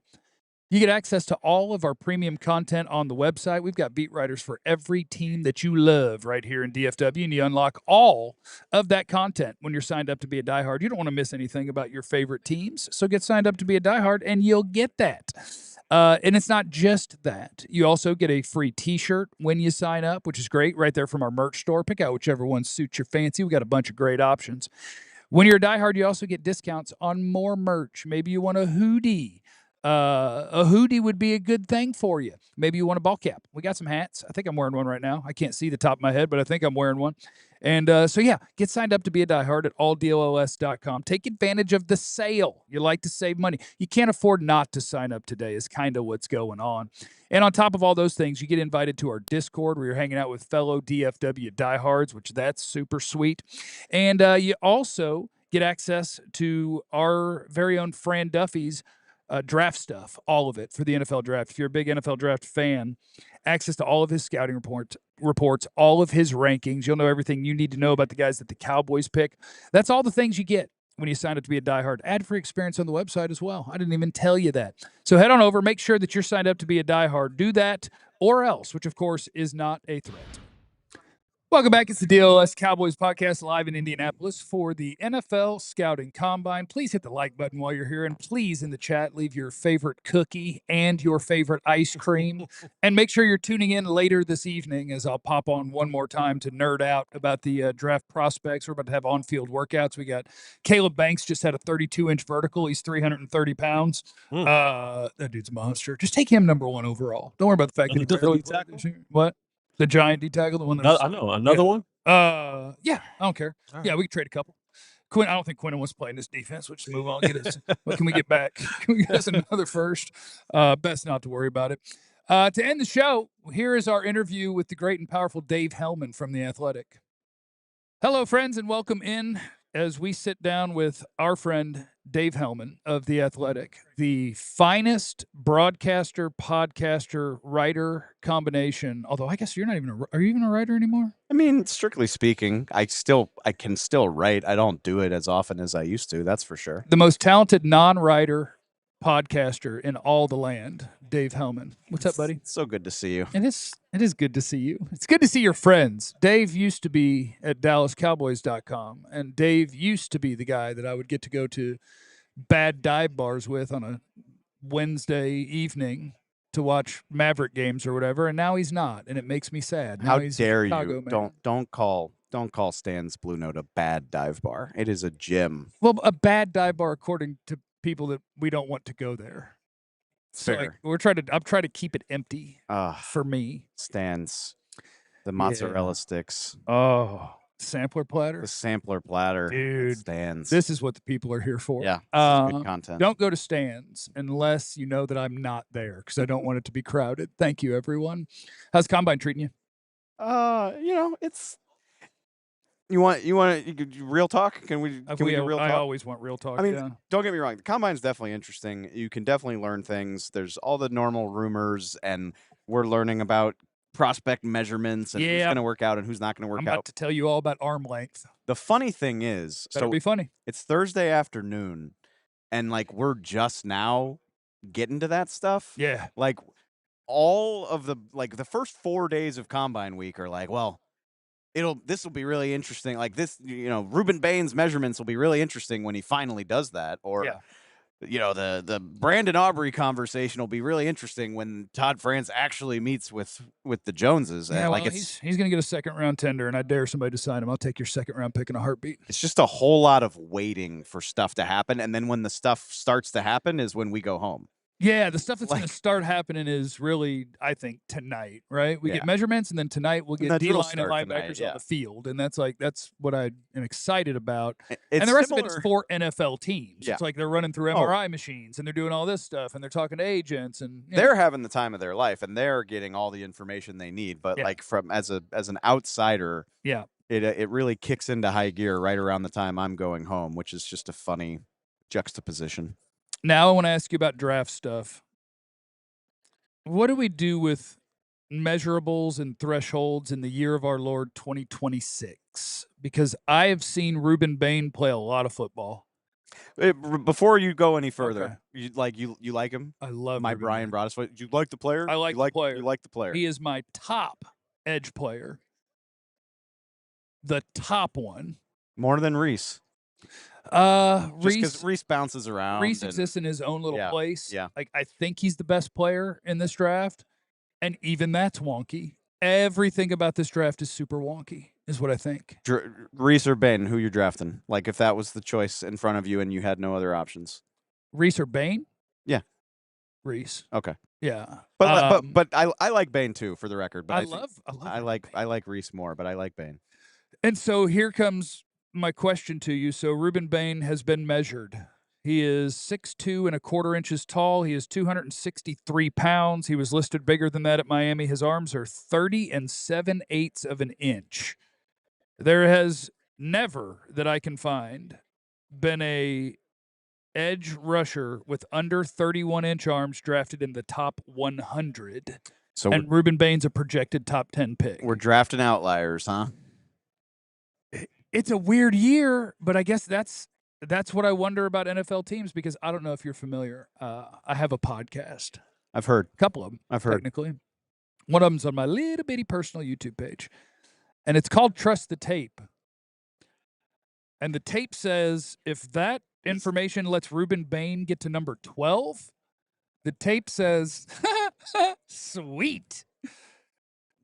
[SPEAKER 1] you get access to all of our premium content on the website. We've got beat writers for every team that you love right here in DFW, and you unlock all of that content when you're signed up to be a Die Hard. You don't want to miss anything about your favorite teams, so get signed up to be a Die Hard, and you'll get that. And it's not just that. You also get a free T-shirt when you sign up, which is great, right there from our merch store. Pick out whichever one suits your fancy. We got a bunch of great options. When you're a Die Hard, you also get discounts on more merch. Maybe you want a hoodie. A hoodie would be a good thing for you. Maybe you want a ball cap. We got some hats. I think I'm wearing one right now. I can't see the top of my head, but I think I'm wearing one. And so, yeah, get signed up to be a Die Hard at alldlls.com. Take advantage of the sale. You like to save money. You can't afford not to sign up today is kind of what's going on. And on top of all those things, you get invited to our Discord where you're hanging out with fellow DFW diehards, which that's super sweet. And you also get access to our very own Fran Duffy's draft stuff, all of it for the NFL draft. If you're a big NFL draft fan, access to all of his scouting reports, all of his rankings. You'll know everything you need to know about the guys that the Cowboys pick. That's all the things you get when you sign up to be a Die Hard. Ad-free experience on the website as well. I didn't even tell you that. So head on over, make sure that you're signed up to be a Die Hard. Do that or else, which of course is not a threat. Welcome back. It's the DLLS Cowboys podcast live in Indianapolis for the NFL Scouting Combine. Please hit the like button while you're here, and please in the chat leave your favorite cookie and your favorite ice cream. And make sure you're tuning in later this evening as I'll pop on one more time to nerd out about the draft prospects. We're about to have on-field workouts. We got Caleb Banks just had a 32-inch vertical. He's 330 pounds. That dude's a monster. Just take him #1 overall. Don't worry about the fact that he barely played this year. What? The giant D tackle, the one that
[SPEAKER 2] I know another one.
[SPEAKER 1] Yeah, I don't care.
[SPEAKER 2] All right.
[SPEAKER 1] Yeah, we can trade a couple. Quinn, I don't think Quinn wants to play in this defense. Let's just move on. Get us. What can we get back? Can we get us another first? Best not to worry about it. To end the show, here is our interview with the great and powerful Dave Helman from The Athletic. Hello, friends, and welcome in as we sit down with our friend Dave Helman of The Athletic, the finest broadcaster, podcaster, writer combination. Although I guess you're not even are you even a writer anymore?
[SPEAKER 6] I mean, strictly speaking, I can still write. I don't do it as often as I used to, that's for sure.
[SPEAKER 1] The most talented non-writer podcaster in all the land, Dave Helman. What's up, buddy?
[SPEAKER 6] It's so good to see you.
[SPEAKER 1] It is good to see you. It's good to see your friends. Dave used to be at DallasCowboys.com, and Dave used to be the guy that I would get to go to bad dive bars with on a Wednesday evening to watch Maverick games or whatever, and now he's not, and it makes me sad. Now
[SPEAKER 6] How
[SPEAKER 1] he's
[SPEAKER 6] dare
[SPEAKER 1] a Chicago
[SPEAKER 6] you?
[SPEAKER 1] man.
[SPEAKER 6] Don't call Stan's Blue Note a bad dive bar. It is a gym.
[SPEAKER 1] Well, a bad dive bar according to people that we don't want to go there. So
[SPEAKER 6] Fair.
[SPEAKER 1] I'm trying to keep it empty for me.
[SPEAKER 6] Stan's the mozzarella sticks.
[SPEAKER 1] Oh, Sampler platter.
[SPEAKER 6] The sampler platter.
[SPEAKER 1] Dude,
[SPEAKER 6] Stands.
[SPEAKER 1] This is what the people are here for.
[SPEAKER 6] Yeah, this is good content.
[SPEAKER 1] Don't go to stands unless you know that I'm not there because I don't want it to be crowded. Thank you, everyone. How's Combine treating you?
[SPEAKER 6] It's you want real talk? Can we do real talk?
[SPEAKER 1] I always want real talk.
[SPEAKER 6] I mean,
[SPEAKER 1] yeah.
[SPEAKER 6] don't get me wrong. The Combine's definitely interesting. You can definitely learn things. There's all the normal rumors, and we're learning about prospect measurements and who's going to work out and who's not going to work
[SPEAKER 1] I'm
[SPEAKER 6] out.
[SPEAKER 1] about to tell you all about arm length.
[SPEAKER 6] The funny thing is,
[SPEAKER 1] That'll be funny.
[SPEAKER 6] It's Thursday afternoon, and like we're just now getting to that stuff.
[SPEAKER 1] Yeah.
[SPEAKER 6] Like all of the first 4 days of Combine week are like, well, this will be really interesting. Like this, Ruben Bain's measurements will be really interesting when he finally does that. Or, the Brandon Aubrey conversation will be really interesting when Todd France actually meets with the Joneses.
[SPEAKER 1] Yeah, well, he's going to get a second-round tender, and I dare somebody to sign him. I'll take your second-round pick in a heartbeat.
[SPEAKER 6] It's just a whole lot of waiting for stuff to happen, and then when the stuff starts to happen is when we go home.
[SPEAKER 1] Yeah, the stuff that's going to start happening is really, I think, tonight, right? We get measurements, and then tonight we'll get D-line and linebackers on the field, and that's what I am excited about. And the rest of it is for NFL teams. It's like they're running through MRI machines, and they're doing all this stuff, and they're talking to agents, and
[SPEAKER 6] they're having the time of their life, and they're getting all the information they need. But from as an outsider, it really kicks into high gear right around the time I'm going home, which is just a funny juxtaposition.
[SPEAKER 1] Now I want to ask you about draft stuff. What do we do with measurables and thresholds in the year of our Lord 2026? Because I have seen Ruben Bain play a lot of football.
[SPEAKER 6] Before you go any further, you like him?
[SPEAKER 1] I love
[SPEAKER 6] my
[SPEAKER 1] Ruben
[SPEAKER 6] Brian Broaddus. Do you like the player?
[SPEAKER 1] I like the player.
[SPEAKER 6] You like the player.
[SPEAKER 1] He is my top edge player. The top one.
[SPEAKER 6] More than Reese. Reese bounces around.
[SPEAKER 1] Reese exists in his own little place.
[SPEAKER 6] Yeah.
[SPEAKER 1] Like I think he's the best player in this draft, and even that's wonky. Everything about this draft is super wonky, is what I think.
[SPEAKER 6] Reese or Bain, who you're drafting? Like if that was the choice in front of you and you had no other options.
[SPEAKER 1] Reese or Bain?
[SPEAKER 6] Yeah.
[SPEAKER 1] Reese.
[SPEAKER 6] Okay.
[SPEAKER 1] Yeah.
[SPEAKER 6] But I like Bain too, for the record. But
[SPEAKER 1] I
[SPEAKER 6] like Reese more, but I like Bain.
[SPEAKER 1] And so here comes my question to you. So Ruben Bain has been measured. He is 6'2" and a quarter inches tall. He is 263 pounds. He was listed bigger than that at Miami. His arms are 30 7/8 of an inch. There has never, that I can find, been a edge rusher with under 31-inch arms drafted in the top 100. And Ruben Bain's a projected top 10 pick.
[SPEAKER 6] We're drafting outliers, huh?
[SPEAKER 1] It's a weird year, but I guess that's what I wonder about NFL teams, because I don't know if you're familiar. I have a podcast.
[SPEAKER 6] I've heard.
[SPEAKER 1] A couple of them.
[SPEAKER 6] I've heard.
[SPEAKER 1] Technically. One of them's on my little bitty personal YouTube page. And it's called Trust the Tape. And the tape says if that information lets Ruben Bain get to number 12, the tape says, sweet.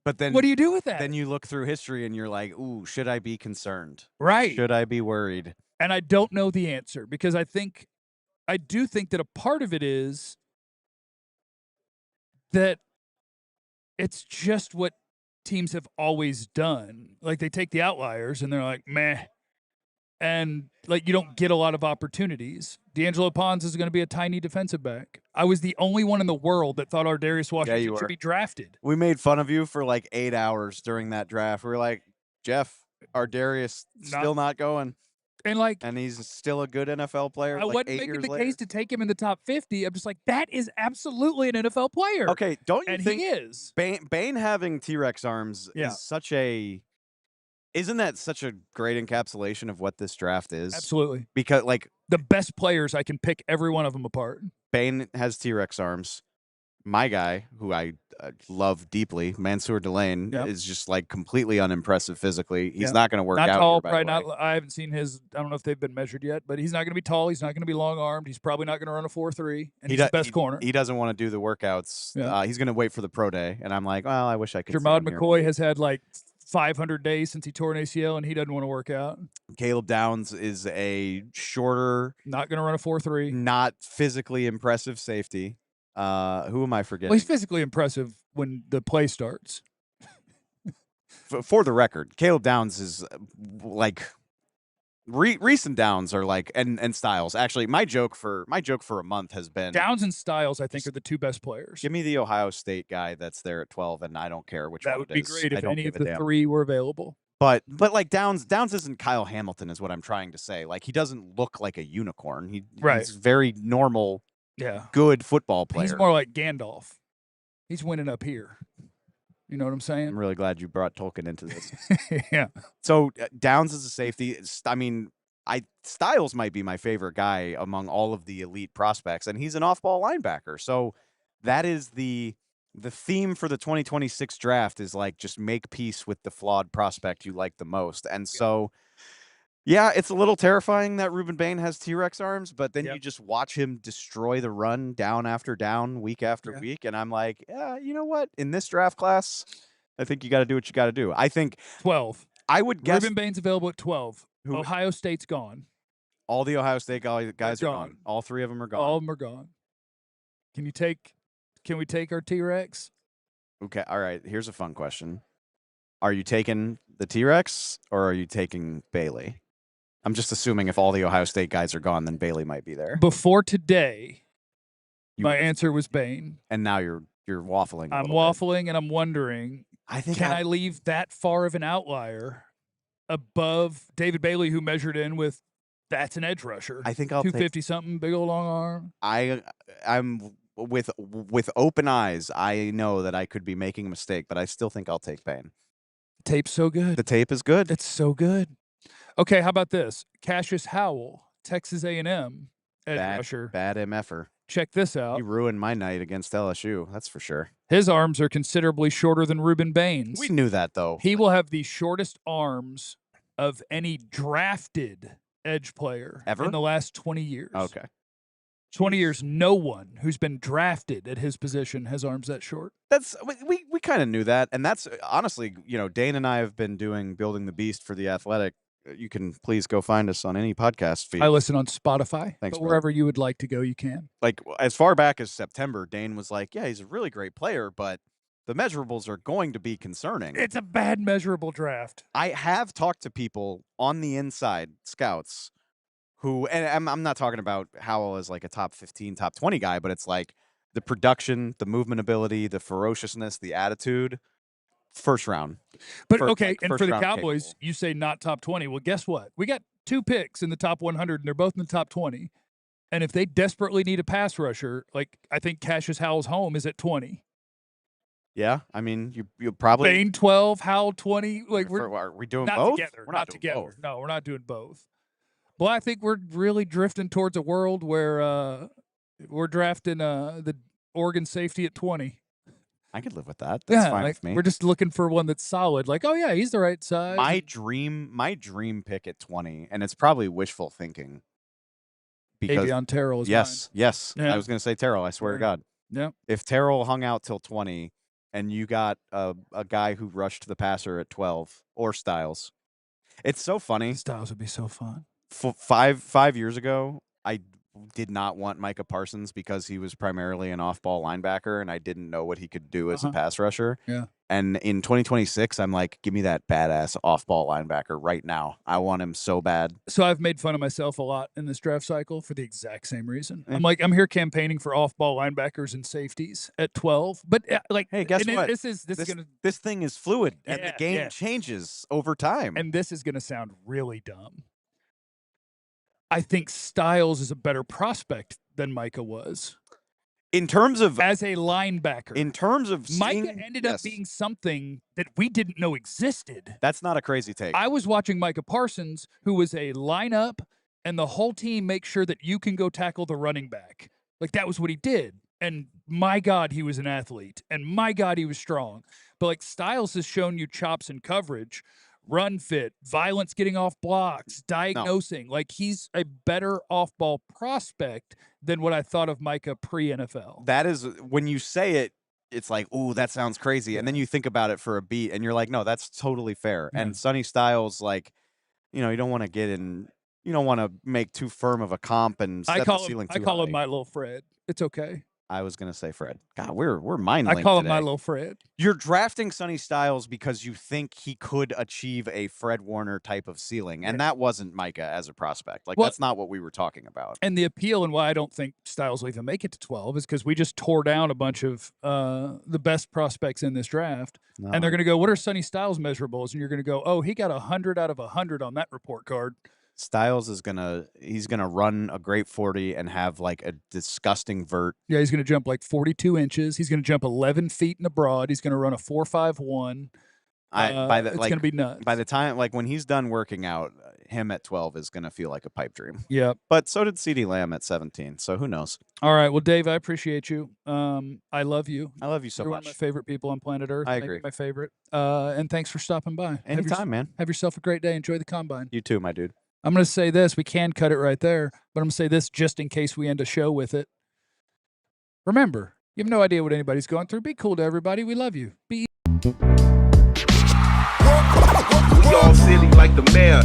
[SPEAKER 6] But then
[SPEAKER 1] what do you do with that?
[SPEAKER 6] Then you look through history and you're like, ooh, should I be concerned?
[SPEAKER 1] Right.
[SPEAKER 6] Should I be worried?
[SPEAKER 1] And I don't know the answer, because I do think that a part of it is that it's just what teams have always done. Like they take the outliers and they're like, meh. And like you don't get a lot of opportunities. D'Angelo Pons is going to be a tiny defensive back. I was the only one in the world that thought Ardarius Washington should be drafted.
[SPEAKER 6] We made fun of you for like 8 hours during that draft. We were like, Jeff, Ardarius still not going. And he's still a good NFL player.
[SPEAKER 1] I wasn't making the case to take him in the top 50. I'm just like, that is absolutely an NFL player.
[SPEAKER 6] Okay, don't you think
[SPEAKER 1] he is?
[SPEAKER 6] Bain having T-Rex arms is such a... Isn't that such a great encapsulation of what this draft is?
[SPEAKER 1] Absolutely.
[SPEAKER 6] Because, like...
[SPEAKER 1] The best players, I can pick every one of them apart.
[SPEAKER 6] Bain has T-Rex arms. My guy, who I love deeply, Mansour Delane, is just, like, completely unimpressive physically. He's not going to work out.
[SPEAKER 1] Not tall,
[SPEAKER 6] here,
[SPEAKER 1] probably not. I haven't seen his... I don't know if they've been measured yet, but he's not going to be tall. He's not going to be long-armed. He's probably not going to run a 4.3, and he's the best corner.
[SPEAKER 6] He doesn't want to do the workouts. He's going to wait for the pro day, and I'm like, well, I wish I could.
[SPEAKER 1] Jermod McCoy has had, like... 500 days since he tore an ACL, and he doesn't want to work out.
[SPEAKER 6] Caleb Downs is a shorter,
[SPEAKER 1] not going to run a 4.3,
[SPEAKER 6] not physically impressive safety. Who am I forgetting?
[SPEAKER 1] Well, he's physically impressive when the play starts.
[SPEAKER 6] For the record, Caleb Downs is like recent Downs are like and Styles. Actually, my joke for a month has been
[SPEAKER 1] Downs and Styles, I think, are the two best players.
[SPEAKER 6] give me the Ohio State guy that's there at 12, and I don't care which
[SPEAKER 1] That
[SPEAKER 6] one
[SPEAKER 1] would
[SPEAKER 6] it
[SPEAKER 1] be
[SPEAKER 6] is.
[SPEAKER 1] great
[SPEAKER 6] I
[SPEAKER 1] if
[SPEAKER 6] don't
[SPEAKER 1] any
[SPEAKER 6] give
[SPEAKER 1] of
[SPEAKER 6] a
[SPEAKER 1] the
[SPEAKER 6] damn.
[SPEAKER 1] three were available.
[SPEAKER 6] But like Downs isn't Kyle Hamilton, is what I'm trying to say. Like he doesn't look like a unicorn.
[SPEAKER 1] Right.
[SPEAKER 6] He's very normal,
[SPEAKER 1] Yeah.
[SPEAKER 6] good football player.
[SPEAKER 1] He's more like Gandalf. He's winning up here. You know what I'm saying?
[SPEAKER 6] I'm really glad you brought Tolkien into this.
[SPEAKER 1] Yeah.
[SPEAKER 6] So Downs is a safety. I mean, Styles might be my favorite guy among all of the elite prospects, and he's an off-ball linebacker. So that is the theme for the 2026 draft is like just make peace with the flawed prospect you like the most. And so, yeah, it's a little terrifying that Ruben Bain has T-Rex arms, but then you just watch him destroy the run down after down, week after week, and I'm like, yeah, you know what? In this draft class, I think you got to do what you got to do. I think
[SPEAKER 1] 12.
[SPEAKER 6] I would guess
[SPEAKER 1] Ruben Bain's available at 12. Ohio State's gone.
[SPEAKER 6] all the Ohio State guys are
[SPEAKER 1] gone.
[SPEAKER 6] gone. All three of them are gone.
[SPEAKER 1] All of them are gone. Can we take our T-Rex?
[SPEAKER 6] Okay, all right. Here's a fun question. Are you taking the T-Rex or are you taking Bailey? I'm just assuming if all the Ohio State guys are gone, then Bailey might be there.
[SPEAKER 1] Before today, my answer was Bain.
[SPEAKER 6] And now you're waffling.
[SPEAKER 1] I'm waffling, and I'm wondering,
[SPEAKER 6] Can
[SPEAKER 1] I leave that far of an outlier above David Bailey, who measured in with that's an edge rusher?
[SPEAKER 6] I think I'll
[SPEAKER 1] 250 something, big old long arm.
[SPEAKER 6] I'm with open eyes. I know that I could be making a mistake, but I still think I'll take Bain.
[SPEAKER 1] Tape's so good.
[SPEAKER 6] The tape is good.
[SPEAKER 1] It's so good. Okay, how about this? Cassius Howell, Texas A&M edge rusher.
[SPEAKER 6] Bad MFer.
[SPEAKER 1] Check this out.
[SPEAKER 6] He ruined my night against LSU. That's for sure.
[SPEAKER 1] His arms are considerably shorter than Ruben Bain's.
[SPEAKER 6] We knew that, though.
[SPEAKER 1] He will have the shortest arms of any drafted edge player
[SPEAKER 6] ever
[SPEAKER 1] in the last 20 years.
[SPEAKER 6] Okay.
[SPEAKER 1] 20 years, no one who's been drafted at his position has arms that short.
[SPEAKER 6] That's we kind of knew that, and that's honestly, Dane and I have been doing Building the Beast for The Athletic. You can please go find us on any podcast feed.
[SPEAKER 1] I listen on Spotify.
[SPEAKER 6] Thanks,
[SPEAKER 1] but wherever you would like to go, you can.
[SPEAKER 6] Like as far back as September, Dane was like, "Yeah, he's a really great player, but the measurables are going to be concerning."
[SPEAKER 1] It's a bad measurable draft.
[SPEAKER 6] I have talked to people on the inside, scouts, who, and I'm not talking about Howell as like a top 15, top 20 guy, but it's like the production, the movement ability, the ferociousness, the attitude, first round.
[SPEAKER 1] But okay, and for the Cowboys,
[SPEAKER 6] capable.
[SPEAKER 1] you say not top 20. Well, guess what? We got 2 picks in the top 100, and they're both in the top 20. And if they desperately need a pass rusher, like I think Cassius Howell's home is at 20.
[SPEAKER 6] Yeah, I mean, you probably
[SPEAKER 1] Bain 12, Howell 20. Like
[SPEAKER 6] are we doing
[SPEAKER 1] not
[SPEAKER 6] both?
[SPEAKER 1] together.
[SPEAKER 6] We're
[SPEAKER 1] not
[SPEAKER 6] doing
[SPEAKER 1] together.
[SPEAKER 6] both.
[SPEAKER 1] No, we're not doing both. Well, I think we're really drifting towards a world where we're drafting the Oregon safety at 20.
[SPEAKER 6] I could live with that. That's fine with me.
[SPEAKER 1] We're just looking for one that's solid. Like, oh yeah, he's the right size.
[SPEAKER 6] My dream pick at 20, and it's probably wishful thinking. Because
[SPEAKER 1] Avion Terrell is
[SPEAKER 6] yes.
[SPEAKER 1] Yeah.
[SPEAKER 6] I was going to say Terrell. I swear to God.
[SPEAKER 1] Yeah.
[SPEAKER 6] If Terrell hung out till 20, and you got a guy who rushed the passer at 12, or Styles, it's so funny.
[SPEAKER 1] Styles would be so fun.
[SPEAKER 6] 5 years ago, I did not want Micah Parsons because he was primarily an off-ball linebacker, and I didn't know what he could do as a pass rusher.
[SPEAKER 1] Yeah.
[SPEAKER 6] And in 2026, I'm like, give me that badass off-ball linebacker right now. I want him so bad.
[SPEAKER 1] So I've made fun of myself a lot in this draft cycle for the exact same reason. I'm here campaigning for off-ball linebackers and safeties at 12. But
[SPEAKER 6] hey, guess what?
[SPEAKER 1] This
[SPEAKER 6] thing is fluid, and the game
[SPEAKER 1] yeah.
[SPEAKER 6] changes over time.
[SPEAKER 1] And this is going to sound really dumb. I think Styles is a better prospect than Micah was.
[SPEAKER 6] In terms of
[SPEAKER 1] as a linebacker.
[SPEAKER 6] In terms of
[SPEAKER 1] Micah ended up being something that we didn't know existed.
[SPEAKER 6] That's not a crazy take.
[SPEAKER 1] I was watching Micah Parsons, who was a lineup, and the whole team make sure that you can go tackle the running back. Like, that was what he did. And my God, he was an athlete. And my God, he was strong. But like Styles has shown you chops and coverage, run fit, violence getting off blocks, diagnosing. No. Like, he's a better off-ball prospect than what I thought of Micah pre-NFL.
[SPEAKER 6] That is, when you say it, it's like, ooh, that sounds crazy. And then you think about it for a beat, and you're like, no, that's totally fair. And Sonny Styles, like, you don't want to get in, you don't want to make too firm of a comp and set the ceiling too high.
[SPEAKER 1] I call him my little Fred. It's okay.
[SPEAKER 6] I was gonna say Fred. God, we're mind
[SPEAKER 1] I
[SPEAKER 6] linked
[SPEAKER 1] call him my
[SPEAKER 6] today.
[SPEAKER 1] little Fred.
[SPEAKER 6] You're drafting Sonny Styles because you think he could achieve a Fred Warner type of ceiling, and that wasn't Micah as a prospect. Like,
[SPEAKER 1] Well-
[SPEAKER 6] that's not what we were talking about.
[SPEAKER 1] And the appeal and why I don't think Styles will even make it to 12 is because we just tore down a bunch of the best prospects in this draft.
[SPEAKER 6] No.
[SPEAKER 1] And they're going to go, what are Sonny Styles measurables? And you're going to go, oh, he got 100 out of 100 on that report card.
[SPEAKER 6] Styles is he's gonna run a great 40 and have like a disgusting vert.
[SPEAKER 1] Yeah, he's going to jump like 42 inches. He's going to jump 11 feet in the broad. He's going to run a 4.51. It's going to be nuts.
[SPEAKER 6] By the time, like, when he's done working out, him at 12 is gonna feel like a pipe dream.
[SPEAKER 1] Yeah.
[SPEAKER 6] But so did CeeDee Lamb at 17. So who knows?
[SPEAKER 1] All right. Well, Dave, I appreciate you. I love you.
[SPEAKER 6] I love you so
[SPEAKER 1] You're one
[SPEAKER 6] much.
[SPEAKER 1] of my favorite people on planet Earth.
[SPEAKER 6] I
[SPEAKER 1] Maybe
[SPEAKER 6] agree.
[SPEAKER 1] my favorite. And thanks for stopping by.
[SPEAKER 6] Anytime, man.
[SPEAKER 1] Have yourself a great day. Enjoy the combine.
[SPEAKER 6] You too, my dude.
[SPEAKER 1] I'm going to say this. We can cut it right there, but I'm going to say this just in case we end a show with it. Remember, you have no idea what anybody's going through. Be cool to everybody. We love you. Be
[SPEAKER 7] We all silly like the mayor.